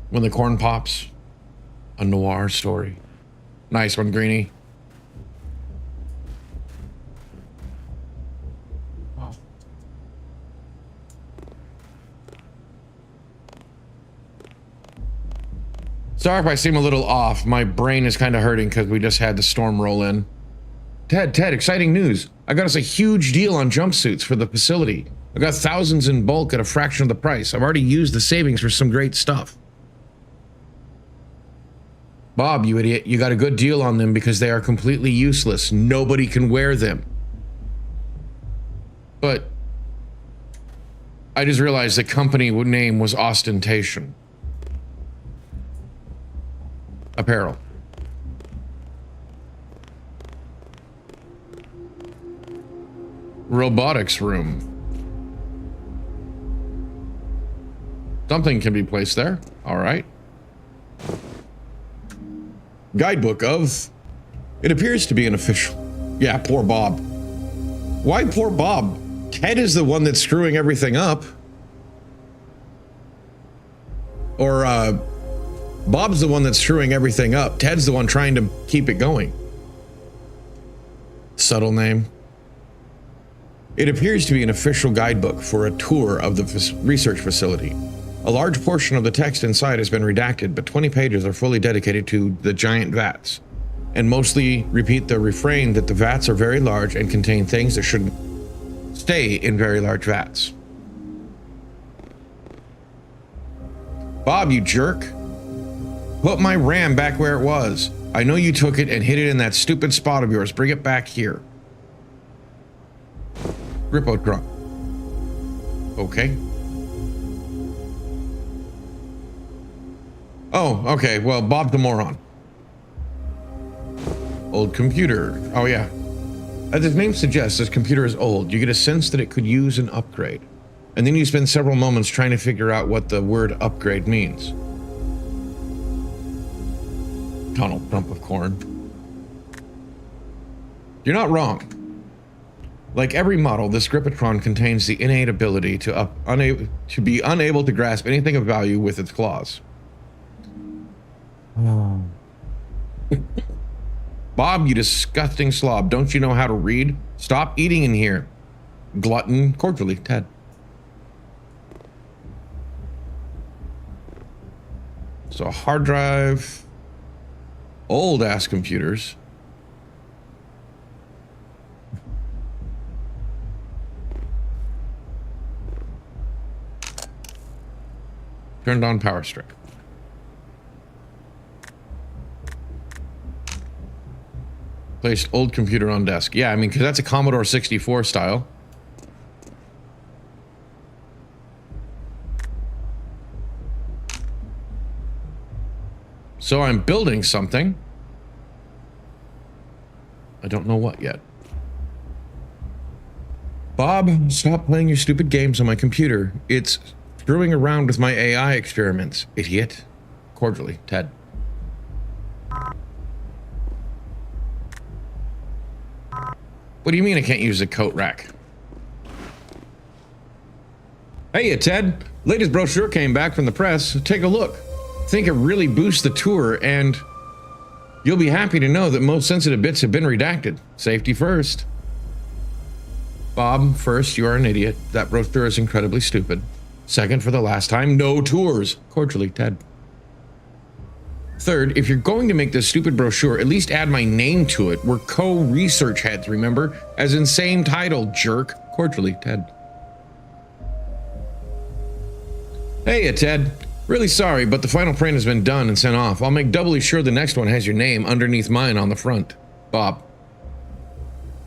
When the corn pops, a noir story. Nice one, Greenie. Wow. Sorry if I seem a little off. My brain is kind of hurting because we just had the storm roll in. Ted, exciting news. I got us a huge deal on jumpsuits for the facility. I got thousands in bulk at a fraction of the price. I've already used the savings for some great stuff. Bob, you idiot, you got a good deal on them because they are completely useless. Nobody can wear them. But I just realized the company name was Ostentation Apparel. Robotics room. Something can be placed there. All right. Guidebook of... It appears to be an official. Yeah, poor Bob. Why poor Bob? Ted is the one that's screwing everything up. Or, Bob's the one that's screwing everything up. Ted's the one trying to keep it going. Subtle name. It appears to be an official guidebook for a tour of the research facility. A large portion of the text inside has been redacted, but 20 pages are fully dedicated to the giant vats, and mostly repeat the refrain that the vats are very large and contain things that should stay in very large vats. Bob, you jerk. Put my RAM back where it was. I know you took it and hid it in that stupid spot of yours. Bring it back here. Grippo truck. Okay. Oh, okay. Well, Bob's the moron. Old computer. Oh, yeah. As its name suggests, this computer is old. You get a sense that it could use an upgrade. And then you spend several moments trying to figure out what the word upgrade means. Donald Trump of corn. You're not wrong. Like every model, this Gripatron contains the innate ability to be unable to grasp anything of value with its claws. Oh. Bob, you disgusting slob. Don't you know how to read? Stop eating in here. Glutton. Cordially, Ted. So a hard drive. Old ass computers. Turned on power strip. Placed old computer on desk. Yeah, I mean, because that's a Commodore 64 style. So I'm building something. I don't know what yet. Bob, stop playing your stupid games on my computer. It's screwing around with my AI experiments, idiot. Cordially, Ted. What do you mean I can't use a coat rack? Hey, Ted. Latest brochure came back from the press. Take a look. Think it really boosts the tour, and you'll be happy to know that most sensitive bits have been redacted. Safety first. Bob, first, you are an idiot. That brochure is incredibly stupid. Second, for the last time, no tours. Cordially, Ted. Third, if you're going to make this stupid brochure, at least add my name to it. We're co-research heads, remember? As in same title, jerk. Cordially, Ted. Hey, Ted. Really sorry, but the final print has been done and sent off. I'll make doubly sure the next one has your name underneath mine on the front. Bob.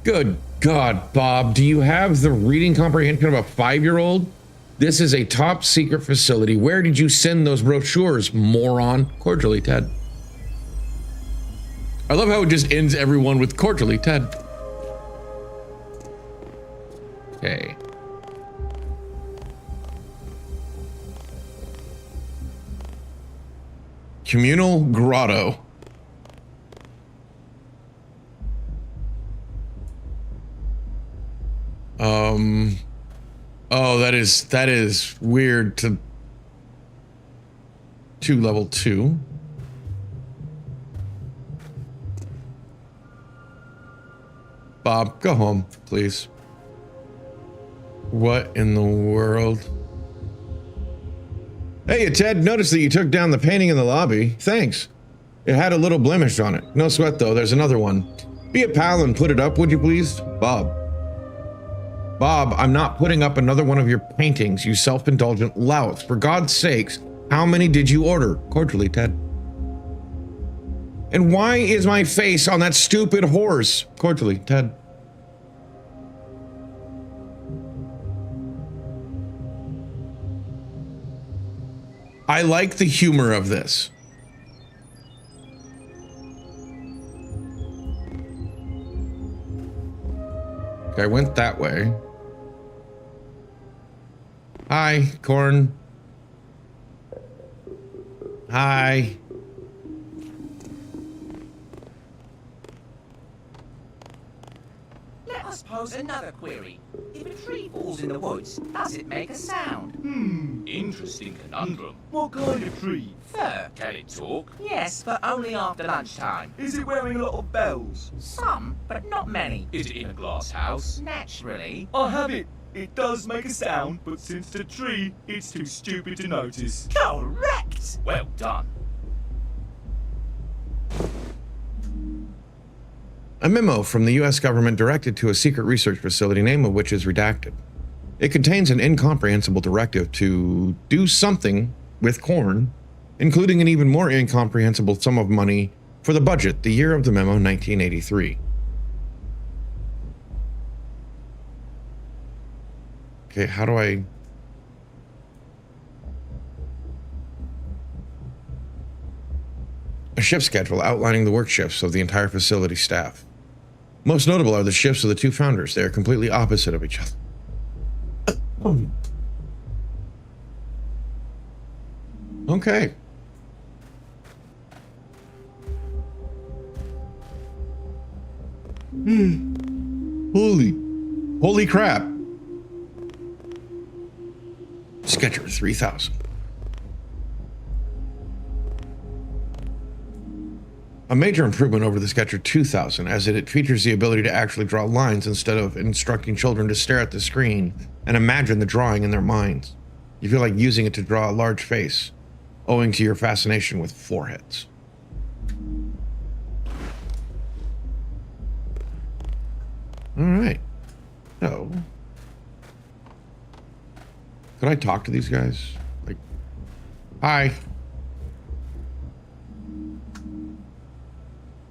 Good God, Bob. Do you have the reading comprehension of a 5-year-old? This is a top secret facility. Where did you send those brochures, moron? Cordially, Ted. I love how it just ends everyone with cordially, Ted. Okay. Communal grotto. Oh, that is weird to level 2. Bob, go home, please. What in the world? Hey, Ted, noticed that you took down the painting in the lobby. Thanks. It had a little blemish on it. No sweat, though. There's another one. Be a pal and put it up, would you please? Bob. Bob, I'm not putting up another one of your paintings, you self-indulgent louse. For God's sakes, how many did you order? Cordially, Ted. And why is my face on that stupid horse? Cordially, Ted. I like the humor of this. Okay, I went that way. Hi, Corn. Hi. Let us pose another query. If a tree falls in the woods, does it make a sound? Interesting conundrum. What kind of tree? Fir. Can it talk? Yes, but only after lunchtime. Is it wearing a lot of bells? Some, but not many. Is it in a glass house? Naturally. I have it. It does make a sound, but since it's a tree, it's too stupid to notice. Correct! Well done. A memo from the US government directed to a secret research facility, name of which is redacted. It contains an incomprehensible directive to do something with corn, including an even more incomprehensible sum of money for the budget, the year of the memo, 1983. Okay, how do I... A shift schedule outlining the work shifts of the entire facility staff. Most notable are the shifts of the two founders. They are completely opposite of each other. Okay. Holy crap. Sketcher 3000. A major improvement over the Sketcher 2000, as it features the ability to actually draw lines instead of instructing children to stare at the screen and imagine the drawing in their minds. You feel like using it to draw a large face, owing to your fascination with foreheads. All right. So, could I talk to these guys? Like, hi.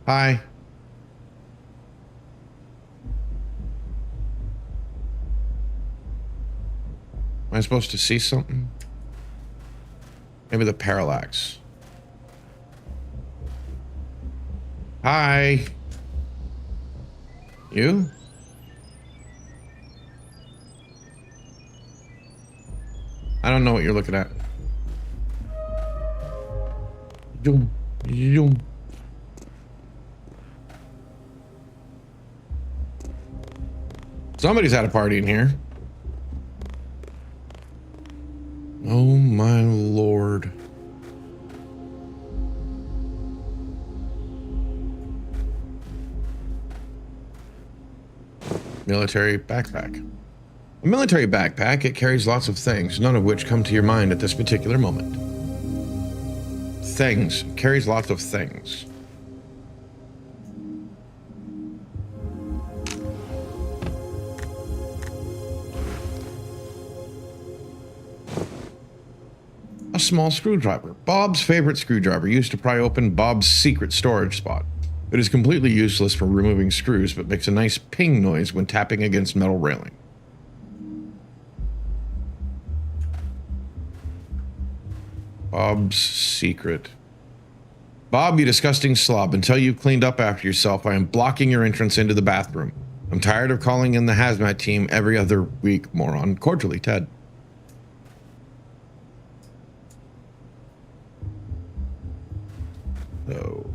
Hi. Am I supposed to see something? Maybe the parallax. Hi. You? I don't know what you're looking at. Zoom. Zoom. Somebody's had a party in here. Oh my lord. Military backpack. A military backpack, it carries lots of things, none of which come to your mind at this particular moment. Things. Carries lots of things. A small screwdriver. Bob's favorite screwdriver, used to pry open Bob's secret storage spot. It is completely useless for removing screws, but makes a nice ping noise when tapping against metal railing. Bob's secret. Bob, you disgusting slob. Until you've cleaned up after yourself, I am blocking your entrance into the bathroom. I'm tired of calling in the hazmat team every other week, moron. Cordially, Ted. So...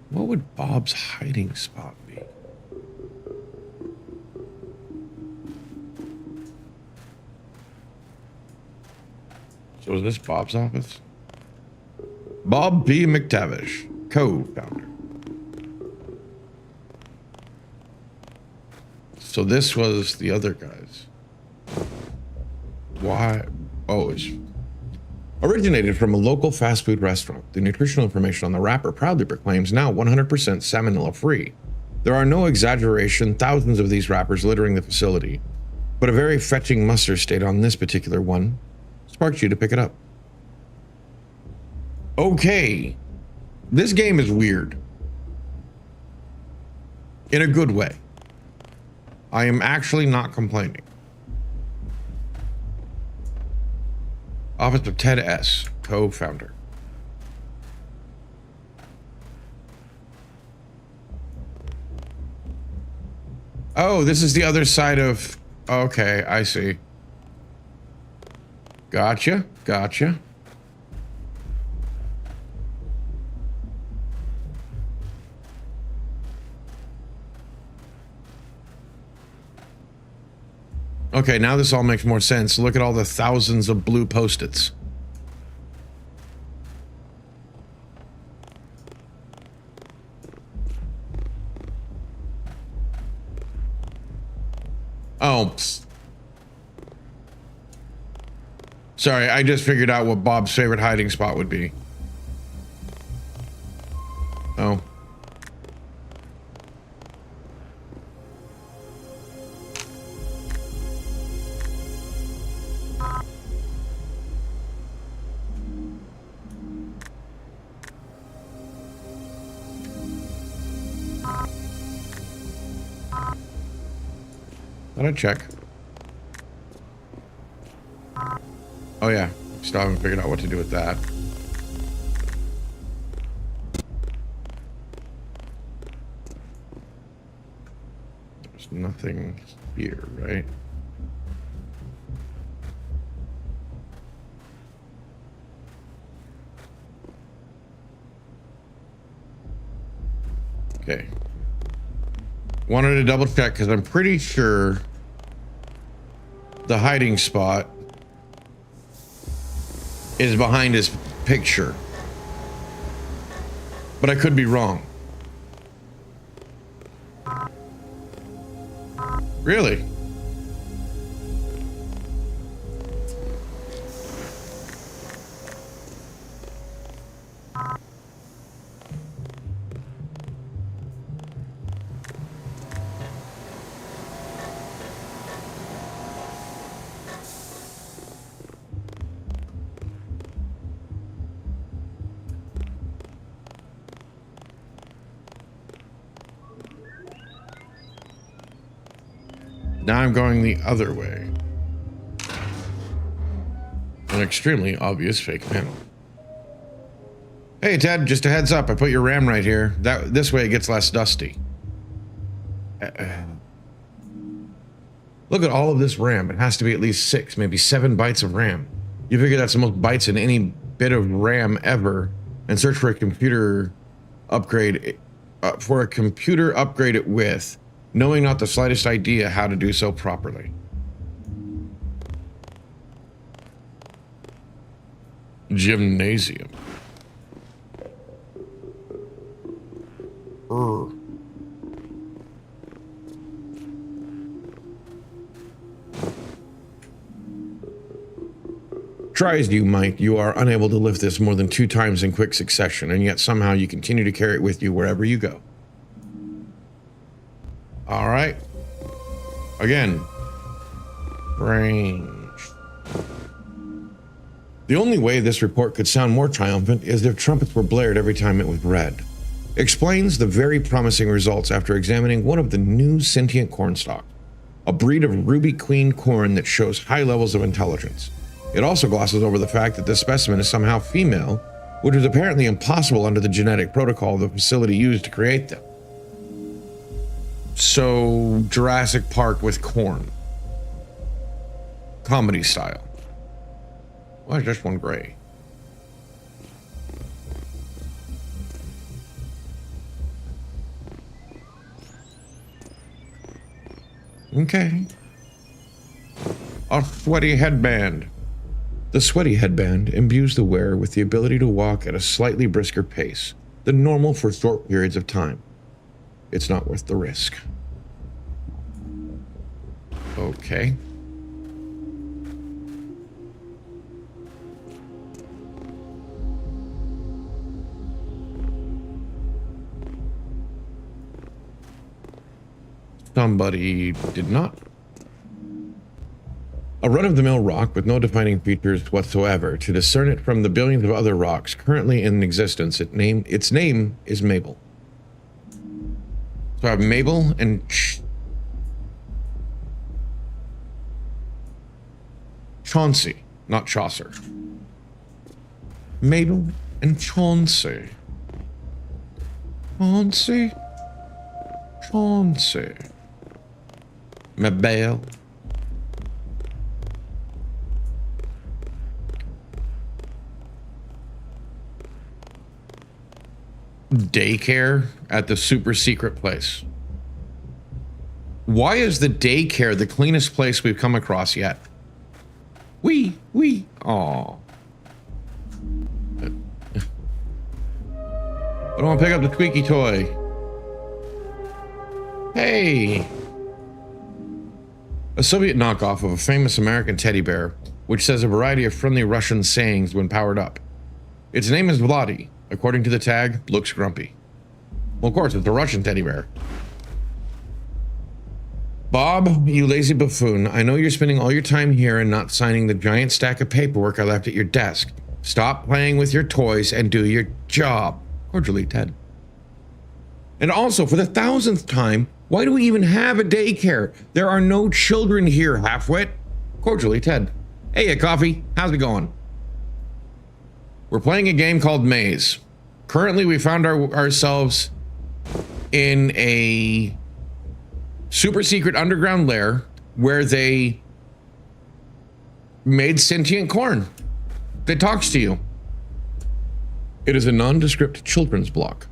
what would Bob's hiding spot be? So is this Bob's office? Bob B. McTavish, co-founder. So this was the other guys. Why? Oh, it's originated from a local fast food restaurant. The nutritional information on the wrapper proudly proclaims now 100% salmonella free. There are no exaggeration, thousands of these wrappers littering the facility, but a very fetching mustard state on this particular one sparked you to pick it up. Okay. This game is weird. In a good way. I am actually not complaining. Office of Ted S., co-founder. Oh, this is the other side of... Okay, I see. Gotcha, gotcha. Okay, now this all makes more sense. Look at all the thousands of blue Post-its. Oh, psst. Sorry, I just figured out what Bob's favorite hiding spot would be. Oh. Let me check. Oh yeah, still haven't figured out what to do with that. There's nothing here, right? Okay. Wanted to double check because I'm pretty sure the hiding spot is behind his picture. But I could be wrong. Really? Now I'm going the other way. An extremely obvious fake panel. Hey Ted, just a heads up, I put your RAM right here. This way it gets less dusty. Look at all of this RAM. It has to be at least 6, maybe 7 bytes of RAM. You figure that's the most bytes in any bit of RAM ever, and search for a computer upgrade it with, knowing not the slightest idea how to do so properly. Gymnasium. Try as you might, you are unable to lift this more than 2 times in quick succession, and yet somehow you continue to carry it with you wherever you go. All right. Again. Range. The only way this report could sound more triumphant is if trumpets were blared every time it was read. Explains the very promising results after examining one of the new sentient corn stock, a breed of ruby queen corn that shows high levels of intelligence. It also glosses over the fact that this specimen is somehow female, which was apparently impossible under the genetic protocol the facility used to create them. So, Jurassic Park with corn. Comedy style. Why is just one gray? Okay. A sweaty headband. The sweaty headband imbues the wearer with the ability to walk at a slightly brisker pace than normal for short periods of time. It's not worth the risk. Okay. Somebody did not. A run-of-the-mill rock with no defining features whatsoever. To discern it from the billions of other rocks currently in existence, its name is Mabel. So I have Mabel and Chauncey, not Chaucer. Mabel and Chauncey. Chauncey. Chauncey. Mabel. Daycare at the super secret place. Why is the daycare the cleanest place we've come across yet? Aw. I don't want to pick up the squeaky toy. Hey. A Soviet knockoff of a famous American teddy bear, which says a variety of friendly Russian sayings when powered up. Its name is Vladi. According to the tag, looks grumpy. Well, of course, it's a Russian teddy bear. Bob, you lazy buffoon, I know you're spending all your time here and not signing the giant stack of paperwork I left at your desk. Stop playing with your toys and do your job. Cordially, Ted. And also, for the 1000th time, why do we even have a daycare? There are no children here, halfwit. Cordially, Ted. Hey, coffee. How's it going? We're playing a game called Maze. Currently, we found ourselves in a super secret underground lair where they made sentient corn that talks to you. It is a nondescript children's block.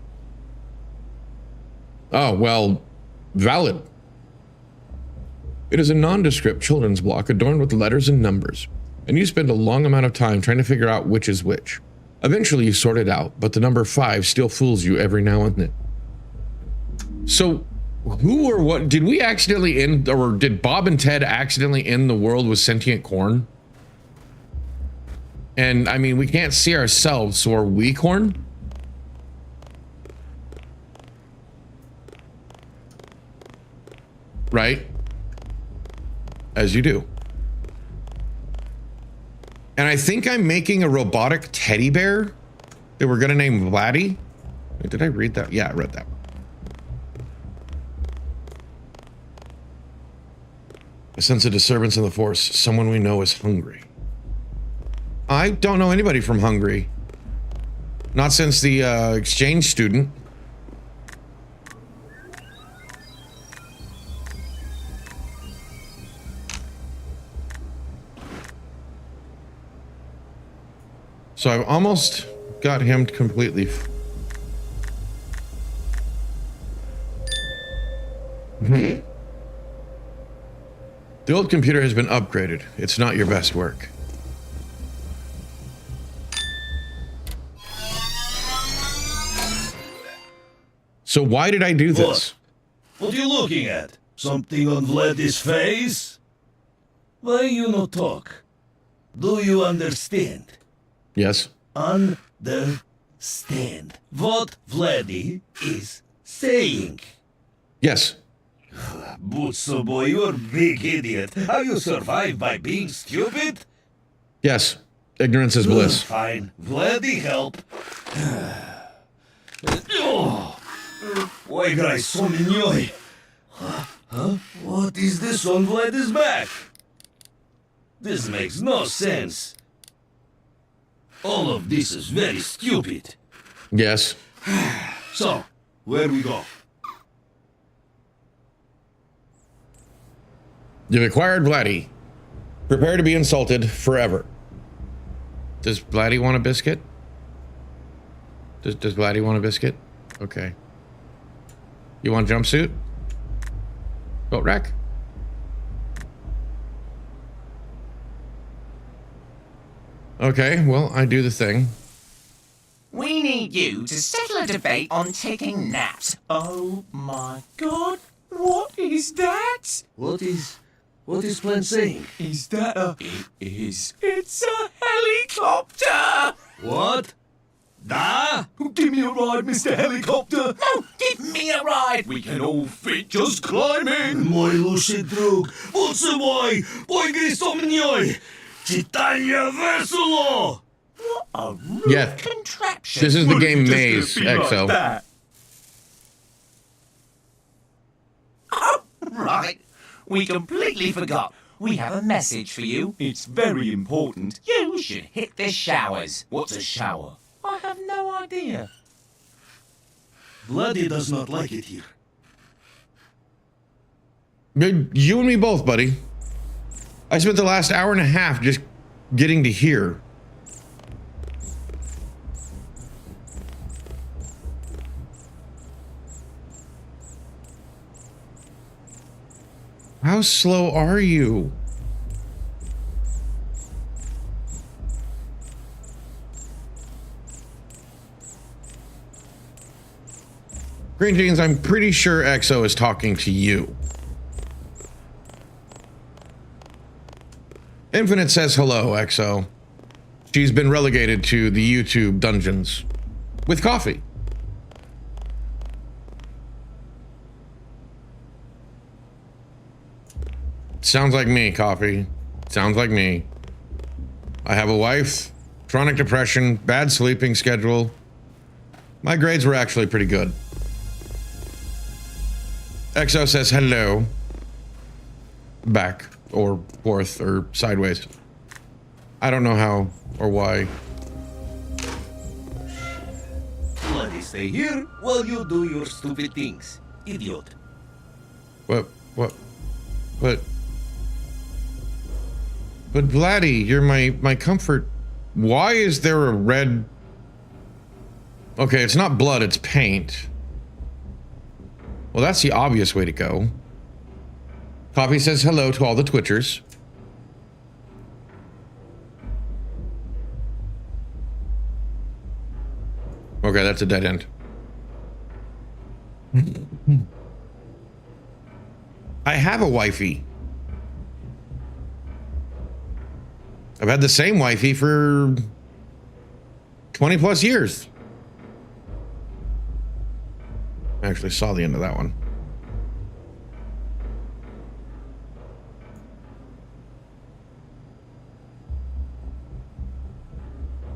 Oh, well, valid. It is a nondescript children's block adorned with letters and numbers, and you spend a long amount of time trying to figure out which is which. Eventually you sort it out, but the number 5 still fools you every now and then. So, who or what, did we accidentally end, or did Bob and Ted accidentally end the world with sentient corn? And, I mean, we can't see ourselves, so are we corn? Right? As you do. And I think I'm making a robotic teddy bear that we're gonna name Vladdy. Wait, did I read that? Yeah, I read that. A sense of disturbance in the force. Someone we know is hungry. I don't know anybody from Hungary. Not since the exchange student. So I've almost got him completely. The old computer has been upgraded. It's not your best work. So why did I do this? What are you looking at? Something on Vladdy's face? Why you not talk? Do you understand? Yes. Understand what Vladdy is saying. Yes. Butso boy, you're a big idiot. How you survive by being stupid? Yes. Ignorance is bliss. Fine. Vladdy help. Ой, играй, сомнёй. Huh? What is this on Vladdy's back? This makes no sense. All of this is very stupid. Yes. So, where we go? You've acquired Vladdy. Prepare to be insulted forever. Does Vladdy want a biscuit? Does Vladdy want a biscuit? Okay. You want a jumpsuit? Boat rack? Okay, well, I do the thing. We need you to settle a debate on taking naps. Oh my god, what is that? What is Plan saying? Is that a... It is. It's a helicopter! What? Da? Give me a ride, Mr. Helicopter. No, give me a ride. We can all fit just climb in. Мой лучший друг, поцелуй, поигри со мной. Читание весело. A rude Yeah. contraption. This is the game Just Maze, gonna be like XO. that. Right. We completely forgot. We have a message for you. It's very important. You should hit the showers. What's a shower? I have no idea. Bloody does not like it here. You and me both, buddy. I spent the last hour and a half just getting to here. How slow are you? Green Jeans, I'm pretty sure XO is talking to you. Infinite says hello, XO. She's been relegated to the YouTube dungeons with coffee. Sounds like me, coffee. Sounds like me. I have a wife, chronic depression, bad sleeping schedule. My grades were actually pretty good. XO says hello. Back, or forth, or sideways. I don't know how or why. Bloody stay here while you do your stupid things. Idiot. But Vladdy, you're my comfort. Why is there a red? Okay, it's not blood, it's paint. Well, that's the obvious way to go. Coffee says hello to all the Twitchers. Okay, that's a dead end. I have a wifey. I've had the same wifey for 20 plus years. I actually saw the end of that one.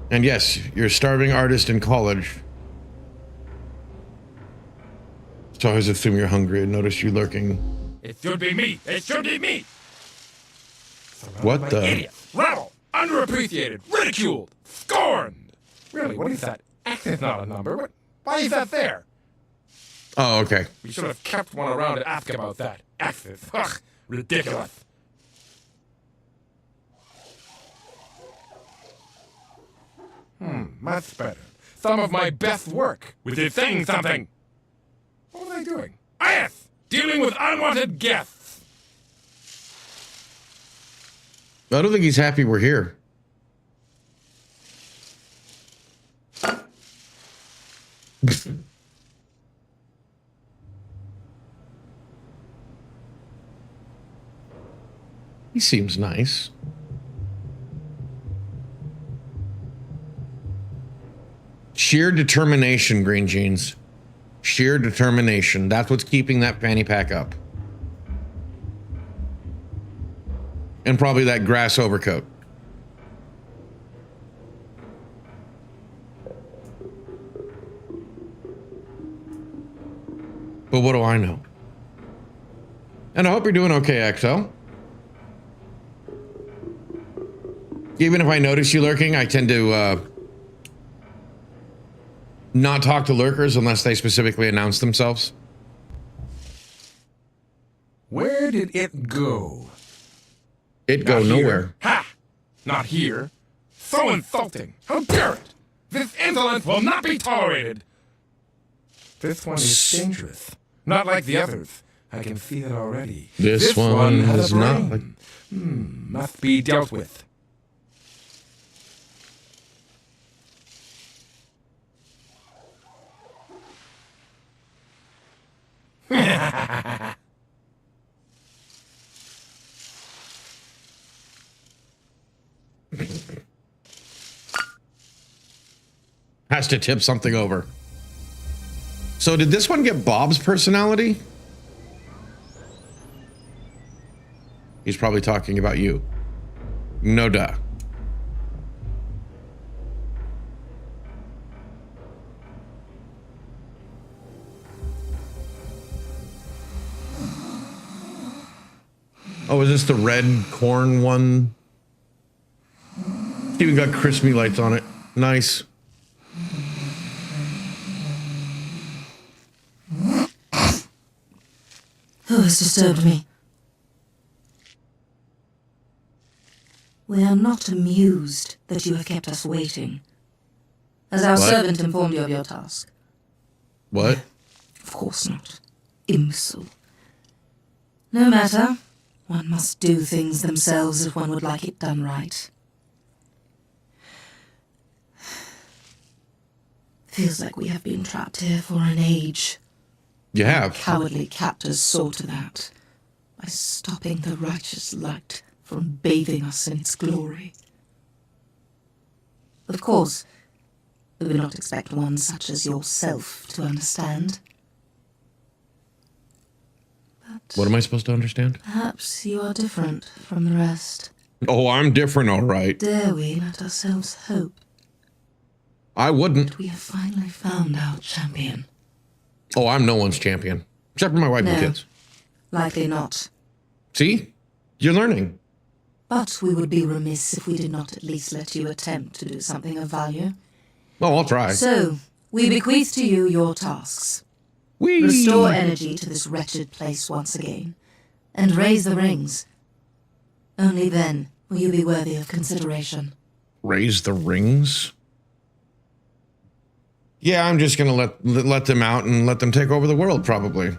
And yes, you're a starving artist in college. So I always assume you're hungry and notice you lurking. It should be me. It should be me. What the? Idiot. Rebel. Underappreciated. Ridiculed. Scorned. Really, what is that? X is not a number. Why is that there? Oh, okay. We should have kept one around to ask about that. X's. Ugh. Ridiculous. Much better. Some of my best work, which is saying something. What was I doing? Yes! Dealing with unwanted guests. I don't think he's happy we're here. He seems nice. Sheer determination, Green Jeans. Sheer determination. That's what's keeping that fanny pack up. And probably that grass overcoat. But what do I know? And I hope you're doing okay, XO. Even if I notice you lurking, I tend to not talk to lurkers unless they specifically announce themselves. Where did it go? It go Not here. nowhere. Ha! Not here. So insulting. How dare it? This insolence will not be tolerated. This one is dangerous. Not like the others. I can see it already. This one has is a not brain. Must be dealt with. Has to tip something over. So did this one get Bob's personality? He's probably talking about you. No duh. Oh, is this the red corn one? Even got crispy lights on it. Nice. Who has disturbed me? We are not amused that you have kept us waiting. As our What? servant informed you of your task. What? Of course not. Imbecile. No matter. One must do things themselves if one would like it done right. Feels like we have been trapped here for an age. You have. Cowardly captors saw to that by stopping the righteous light from bathing us in its glory. Of course, we would not expect one such as yourself to understand. But What am I supposed to understand? perhaps you are different from the rest. Oh, I'm different, all right. Dare we let ourselves hope I wouldn't. that we have finally found our champion? Oh, I'm no one's champion. Except for my wife and No. kids. Likely not. See? You're learning. But we would be remiss if we did not at least let you attempt to do something of value. Oh, I'll try. So, we bequeath to you your tasks. Whee! Restore energy to this wretched place once again, and raise the rings. Only then will you be worthy of consideration. Raise the rings? Yeah, I'm just gonna let them out and let them take over the world, probably.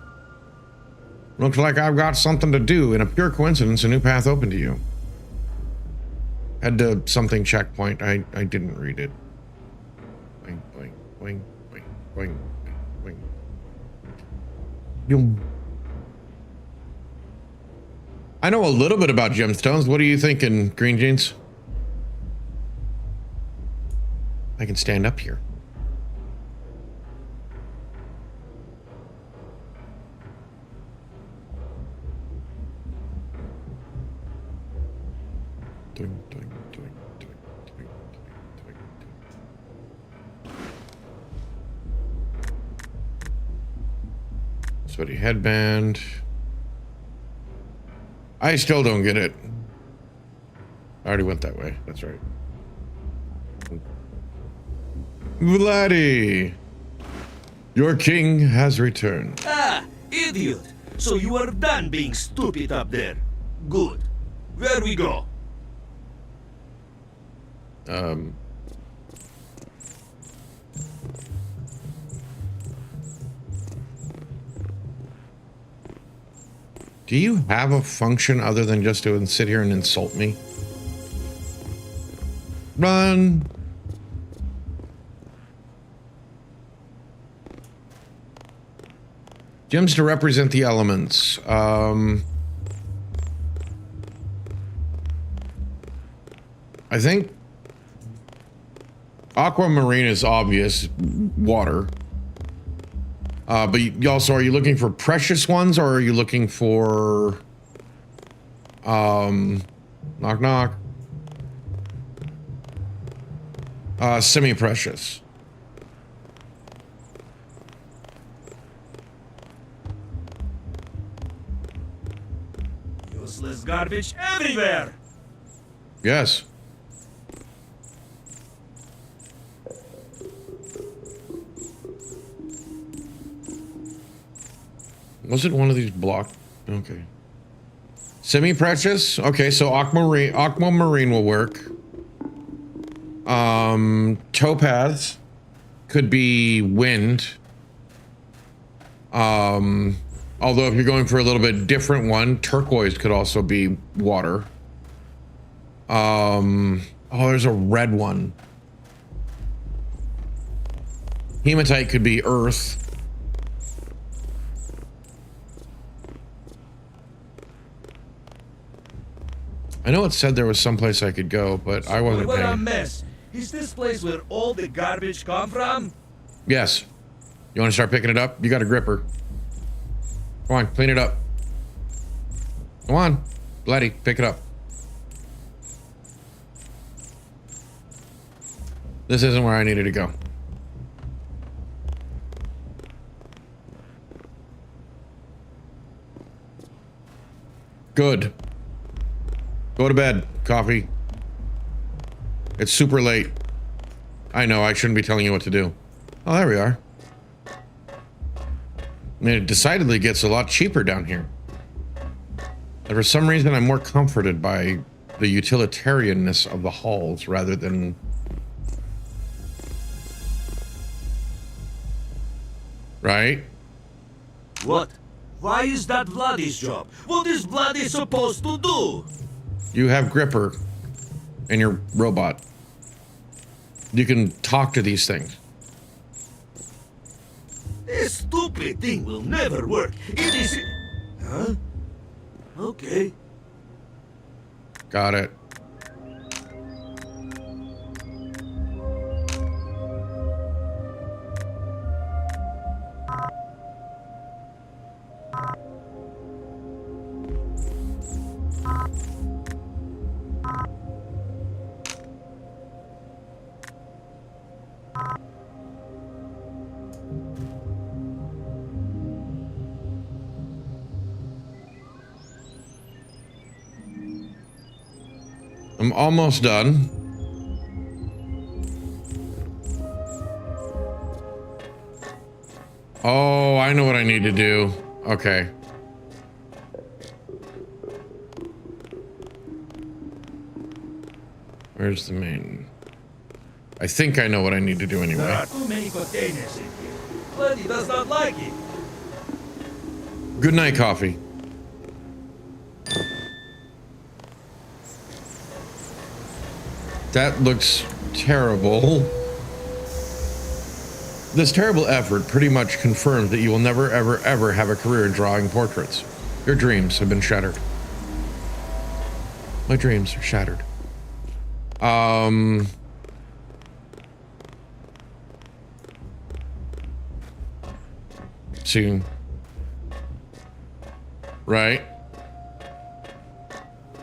Looks like I've got something to do. In a pure coincidence, a new path opened to you. Head to something checkpoint. I didn't read it. Boing, boing, boing, boing, boing, boing. Yum. I know a little bit about gemstones. What are you thinking, Green Jeans? I can stand up here. Doing, doing, doing, doing, doing, doing, doing. Sweaty headband. I still don't get it. I already went that way. That's right. Vladdy! Your king has returned. Ah, idiot! So you are done being stupid up there. Good. Where we go? Do you have a function other than just to sit here and insult me? Run! Gems to represent the elements. I think aquamarine is obvious, water. But you also, are you looking for precious ones, or are you looking for, knock knock, semi-precious? Useless garbage everywhere! Yes. Was it one of these block? Okay. Semi-precious? Okay, so aquamarine will work. Topaz could be wind. Although if you're going for a little bit different one, turquoise could also be water. Oh, there's a red one. Hematite could be earth. I know it said there was someplace I could go, but I wasn't What a paying. mess! Is this place where all the garbage come from? Yes. You want to start picking it up? You got a gripper. Come on, clean it up. Come on, Bloody, pick it up. This isn't where I needed to go. Good. Go to bed, Coffee. It's super late. I know, I shouldn't be telling you what to do. Oh, there we are. I mean, it decidedly gets a lot cheaper down here. And for some reason, I'm more comforted by the utilitarianness of the halls rather than... Right? What? Why is that Vladdy's job? What is Vladdy supposed to do? You have Gripper and your robot. You can talk to these things. This stupid thing will never work. It is... Huh? Okay. Got it. I'm almost done. Oh, I know what I need to do. Okay. Where's the main? I think I know what I need to do There anyway. are too many containers in here. Vladdy does not like it. Good night, Coffee. That looks terrible. This terrible effort pretty much confirms that you will never, ever, ever have a career in drawing portraits. Your dreams have been shattered. My dreams are shattered. Soon. Right?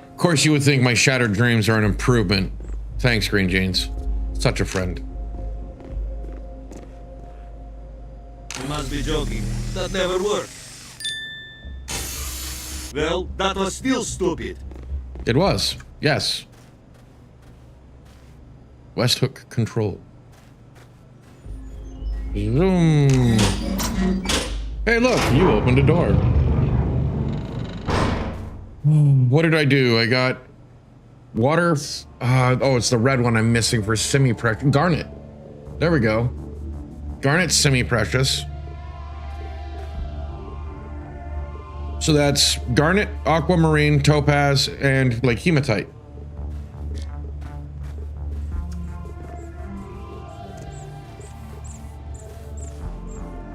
Of course you would think my shattered dreams are an improvement. Thanks, Green Jeans. Such a friend. You must be joking. That never worked. Well, that was still stupid. It was, yes. West Hook control. Zoom. Hey, look, you opened a door. What did I do? I got water. Oh, it's the red one I'm missing for semi-precious. Garnet. There we go. Garnet semi-precious. So that's garnet, aquamarine, topaz, and like hematite.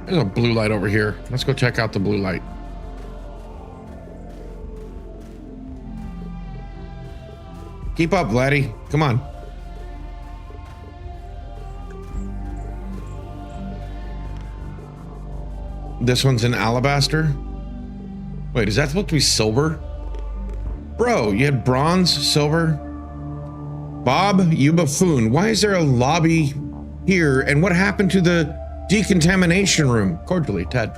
There's a blue light over here. Let's go check out the blue light. Keep up, Vladdy. Come on. This one's in alabaster. Wait, is that supposed to be silver? Bro, you had bronze, silver. Bob, you buffoon. Why is there a lobby here? And what happened to the decontamination room? Cordially, Ted.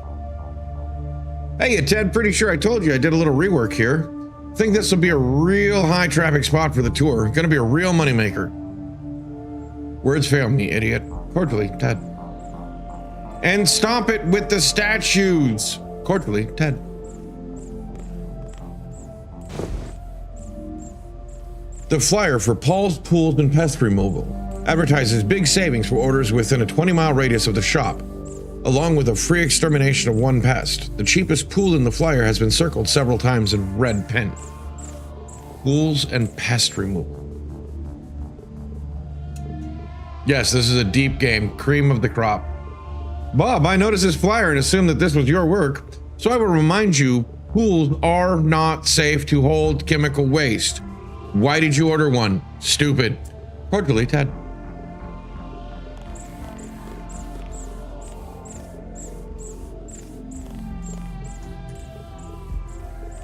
Hey, Ted, pretty sure I told you I did a little rework here. Think this will be a real high traffic spot for the tour. Gonna be a real moneymaker. Words fail me, idiot. Cordially, Ted. And stomp it with the statues. Cordially, Ted. The flyer for Paul's Pools and Pest Removal advertises big savings for orders within a 20-mile radius of the shop, along with a free extermination of one pest. The cheapest pool in the flyer has been circled several times in red pen. Pools and Pest Removal. Yes, this is a deep game, cream of the crop. Bob, I noticed this flyer and assumed that this was your work, so I will remind you, pools are not safe to hold chemical waste. Why did you order one? Stupid. Cordially, Ted.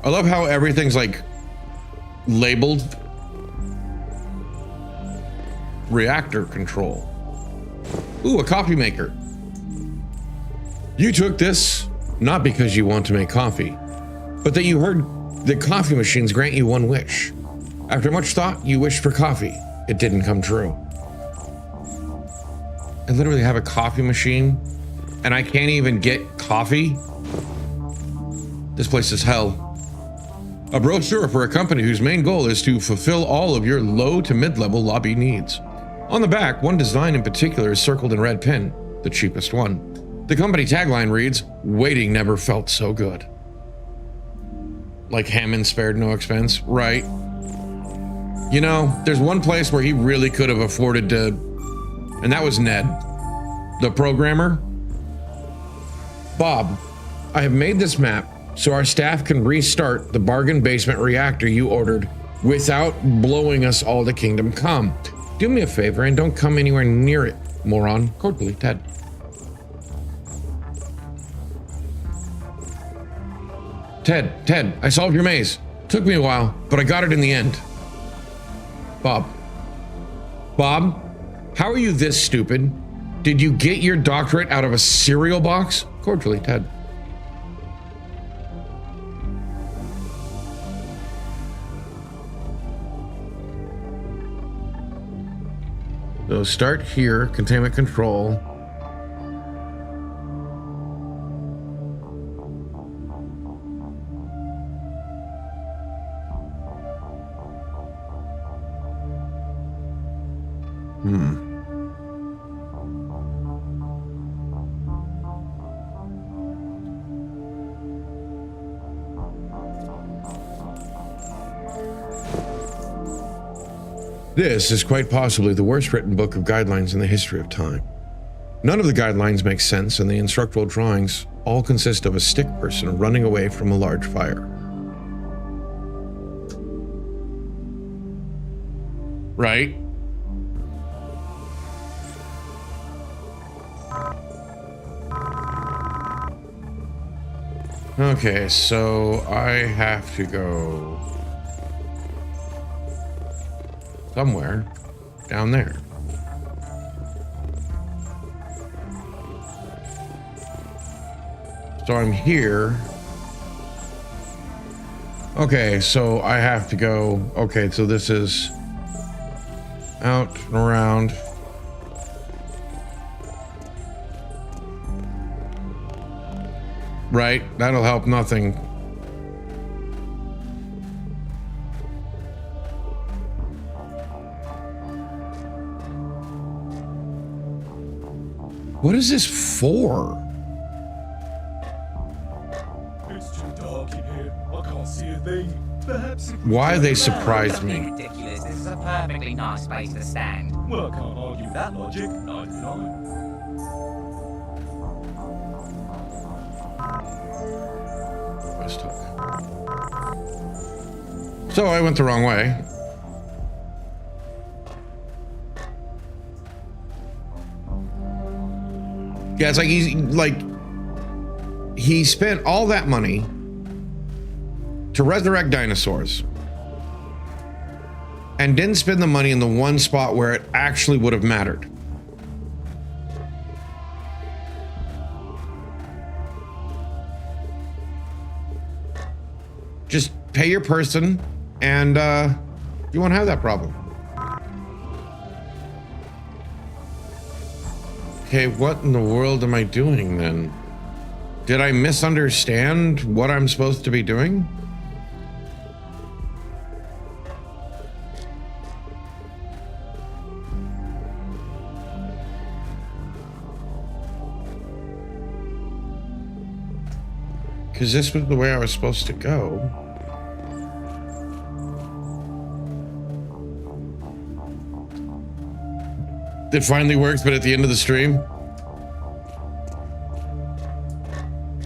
I love how everything's like labeled reactor control. Ooh, a coffee maker. You took this not because you want to make coffee, but that you heard that coffee machines grant you one wish. After much thought, you wished for coffee. It didn't come true. I literally have a coffee machine and I can't even get coffee. This place is hell. A brochure for a company whose main goal is to fulfill all of your low to mid-level lobby needs. On the back, one design in particular is circled in red pen, the cheapest one. The company tagline reads, "Waiting never felt so good." Like Hammond spared no expense, right? You know, there's one place where he really could have afforded to, and that was Ned, the programmer. "Bob, I have made this map so our staff can restart the bargain basement reactor you ordered without blowing us all to Kingdom Come. Do me a favor and don't come anywhere near it, moron. Cordially, Ted." Ted, I solved your maze. Took me a while, but I got it in the end. Bob, how are you this stupid? Did you get your doctorate out of a cereal box? Cordially, Ted. So start here, containment control. This is quite possibly the worst written book of guidelines in the history of time. None of the guidelines make sense, and the instructional drawings all consist of a stick person running away from a large fire. Right? Okay, so I have to go somewhere down there. So I'm here. Okay, so I have to go. Okay, so this is out and around. Right, that'll help nothing. What is this for? It's too dark in here. I can't see a thing. Perhaps if Why they surprised me? Nothing ridiculous. This is a perfectly nice place to stand. Well, I can't argue that logic. 99. West Hook. So I went the wrong way. Yeah, it's like he spent all that money to resurrect dinosaurs and didn't spend the money in the one spot where it actually would have mattered. Just pay your person and you won't have that problem. Okay, what in the world am I doing then? Did I misunderstand what I'm supposed to be doing? Because this was the way I was supposed to go. It finally works, but at the end of the stream.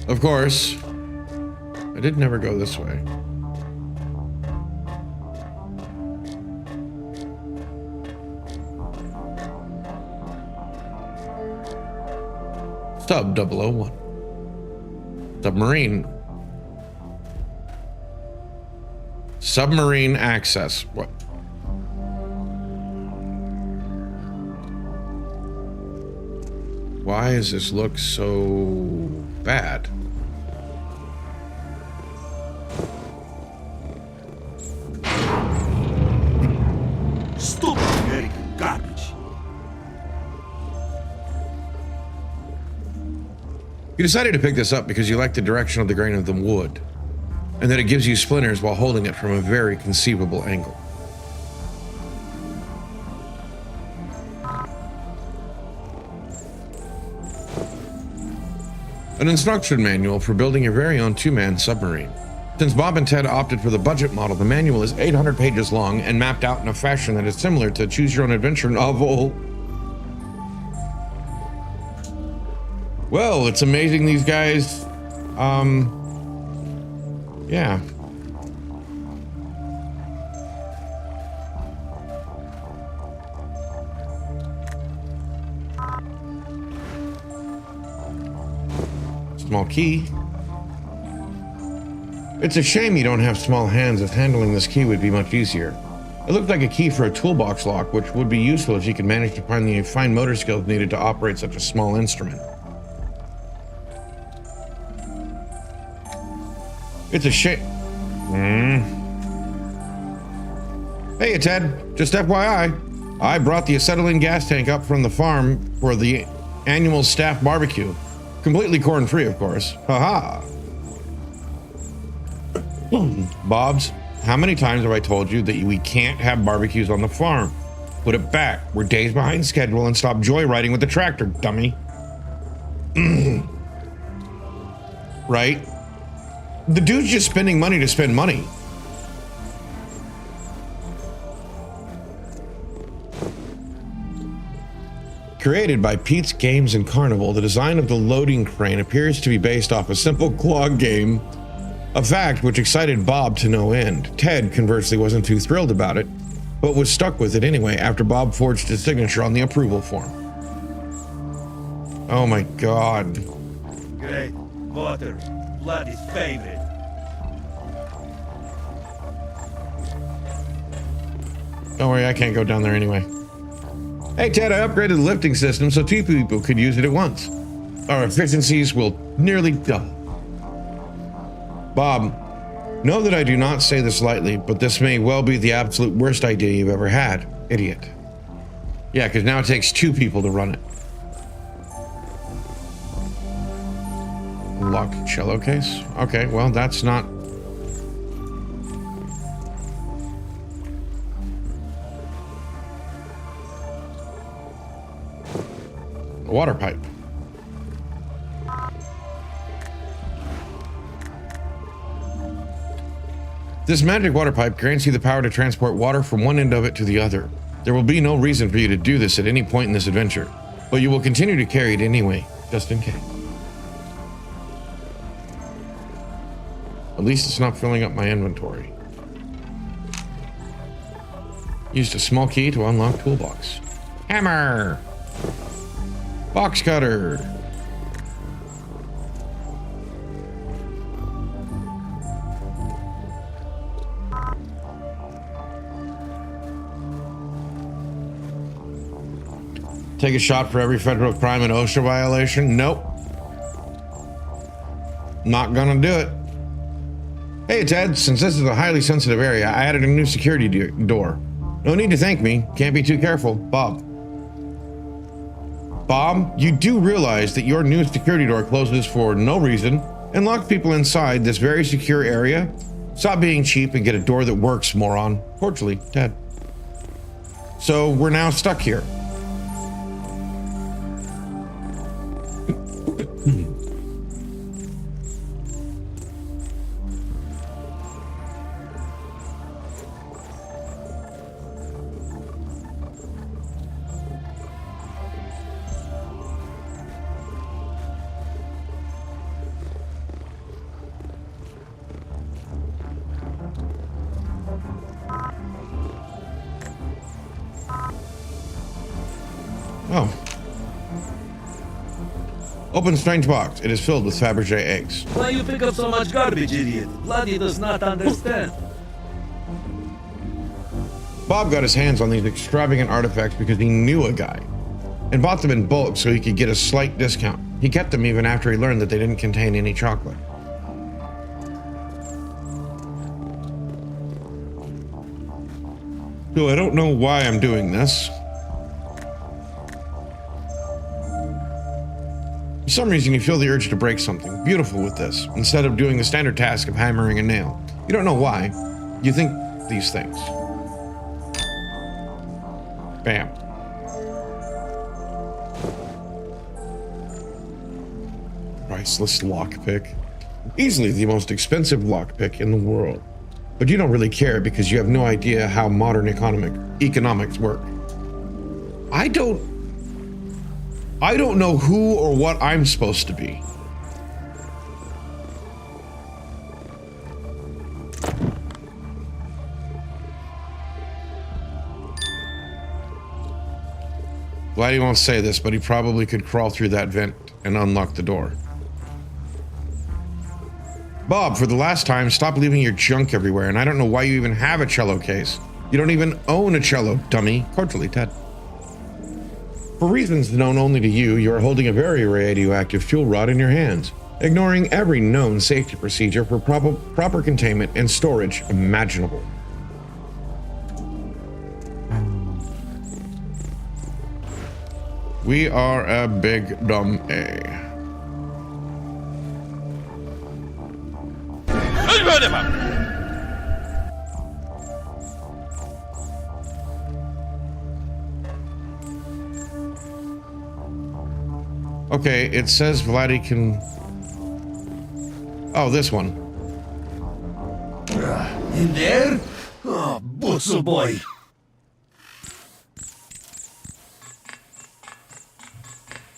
Of course. I did never go this way. Sub 001. Submarine. Submarine access. What? Why does this look so bad? Stupid American garbage. You decided to pick this up because you like the direction of the grain of the wood, and that it gives you splinters while holding it from a very conceivable angle. An instruction manual for building your very own two-man submarine. Since Bob and Ted opted for the budget model, the manual is 800 pages long and mapped out in a fashion that is similar to a choose-your-own-adventure novel. Well, it's amazing these guys, yeah. Small key. It's a shame you don't have small hands, as handling this key would be much easier. It looked like a key for a toolbox lock, which would be useful if you could manage to find the fine motor skills needed to operate such a small instrument. It's a shame. Hey, Ted, just FYI, I brought the acetylene gas tank up from the farm for the annual staff barbecue. Completely corn-free, of course. Haha. Bob's, how many times have I told you that we can't have barbecues on the farm? Put it back. We're days behind schedule, and stop joyriding with the tractor, dummy. Right? The dude's just spending money to spend money. Created by Pete's Games and Carnival, the design of the loading crane appears to be based off a simple claw game, a fact which excited Bob to no end. Ted, conversely, wasn't too thrilled about it, but was stuck with it anyway after Bob forged his signature on the approval form. Oh my God. Great. Water. Bloody favorite. Don't worry, I can't go down there anyway. Hey Ted, I upgraded the lifting system so 2 people could use it at once. Our efficiencies will nearly double. Bob, know that I do not say this lightly, but this may well be the absolute worst idea you've ever had, idiot. Yeah, because now it takes 2 people to run it. Locked cello case? Okay, well, that's not... a water pipe. This magic water pipe grants you the power to transport water from one end of it to the other. There will be no reason for you to do this at any point in this adventure, but you will continue to carry it anyway, just in case. At least it's not filling up my inventory. Used a small key to unlock toolbox. Hammer! Box cutter! Take a shot for every federal crime and OSHA violation? Nope. Not gonna do it. Hey Ted, since this is a highly sensitive area, I added a new security door. No need to thank me. Can't be too careful. Bob. Bob, you do realize that your new security door closes for no reason and locks people inside this very secure area? Stop being cheap and get a door that works, moron. Cordially, Ted. So we're now stuck here. Oh. Open strange box. It is filled with Fabergé eggs. Why you pick up so much garbage, idiot? Bloody does not understand. Bob got his hands on these extravagant artifacts because he knew a guy and bought them in bulk so he could get a slight discount. He kept them even after he learned that they didn't contain any chocolate. So I don't know why I'm doing this. For some reason, you feel the urge to break something beautiful with this, instead of doing the standard task of hammering a nail. You don't know why. You think these things. Bam. Priceless lockpick. Easily the most expensive lockpick in the world. But you don't really care because you have no idea how modern economics work. I don't know who or what I'm supposed to be. Glad he won't say this, but he probably could crawl through that vent and unlock the door. Bob, for the last time, stop leaving your junk everywhere, and I don't know why you even have a cello case. You don't even own a cello, dummy. Cordially, Ted. For reasons known only to you, you are holding a very radioactive fuel rod in your hands, ignoring every known safety procedure for proper containment and storage imaginable. We are a big dumb A. Okay, it says Vladdy can... Oh, this one. In there? Oh, Butsu boy.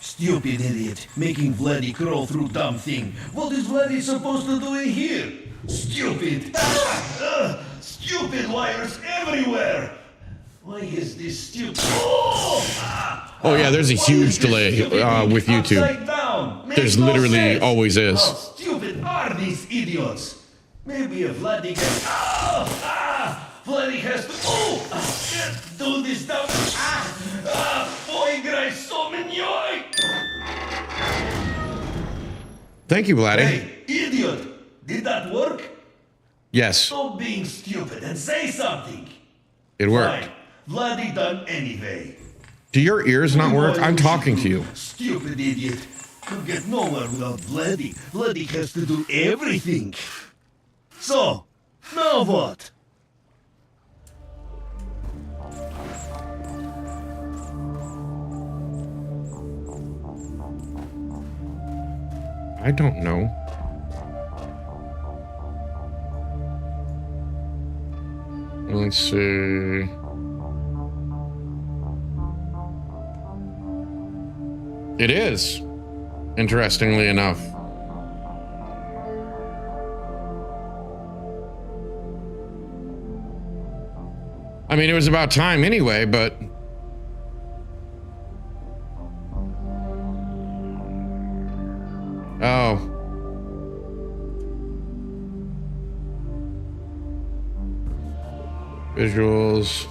Stupid idiot, making Vladdy crawl through dumb thing. What is Vladdy supposed to do in here? Stupid! Stupid wires everywhere! Why is this stupid? Oh yeah, there's a huge delay with YouTube. There's literally always is. How stupid are these idiots? Maybe if Vladdy can... Vladdy has to... do this stuff. Boy, graj so mignon! Thank you, Vladdy. Hey, idiot! Did that work? Yes, Stop being stupid and say something! it worked. Fine. Vladdy done anyway. Do your ears not work? I'm talking to you. Stupid idiot. You get nowhere without Vladdy. Vladdy has to do everything. So, now what? I don't know. Let's see. It is, interestingly enough. I mean, it was about time anyway, but... Oh. Visuals.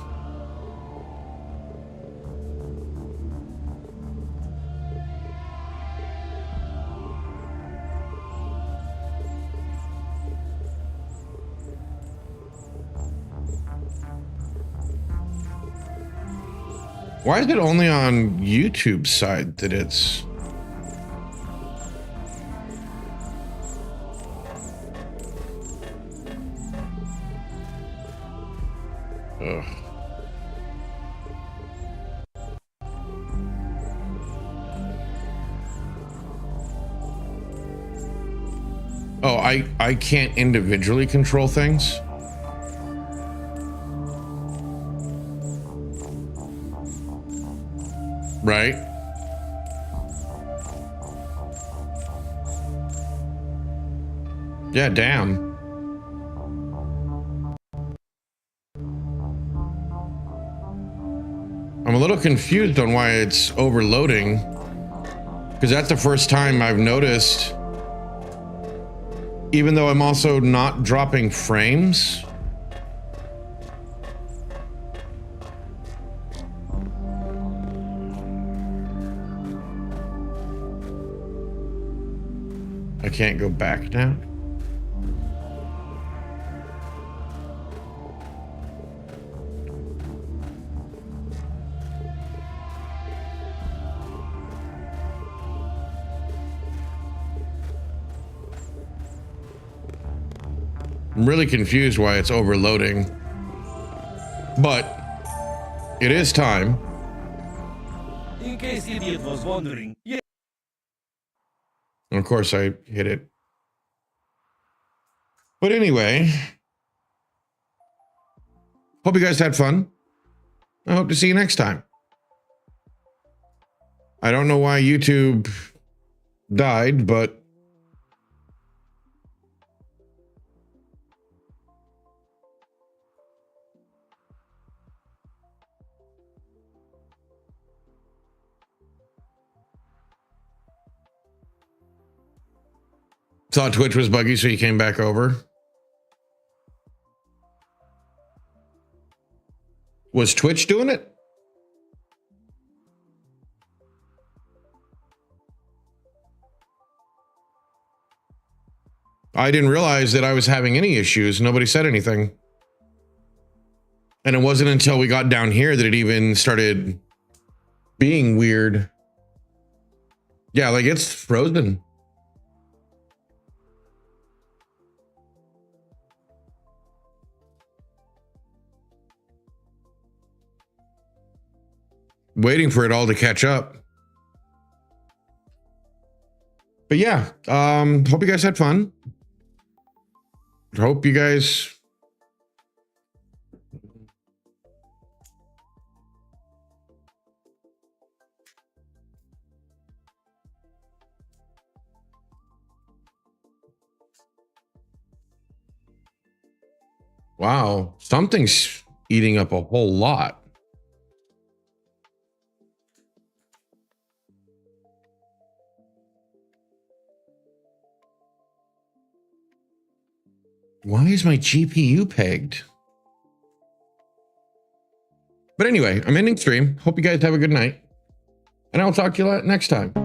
Why is it only on YouTube's side that it's... Ugh. Oh, I can't individually control things? Right? Yeah, damn. I'm a little confused on why it's overloading, because that's the first time I've noticed, even though I'm also not dropping frames. I can't go back now. I'm really confused why it's overloading, but it is time. In case idiot was wondering, yeah. And of course I hit it. But anyway, hope you guys had fun. I hope to see you next time. I don't know why YouTube died, but thought Twitch was buggy, so you came back over. Was Twitch doing it? I didn't realize that I was having any issues. Nobody said anything. And it wasn't until we got down here that it even started being weird. Yeah, like it's frozen. Waiting for it all to catch up. But yeah, hope you guys had fun. Hope you guys wow, something's eating up a whole lot. Why is my GPU pegged? But anyway, I'm ending stream. Hope you guys have a good night. And I'll talk to you next time.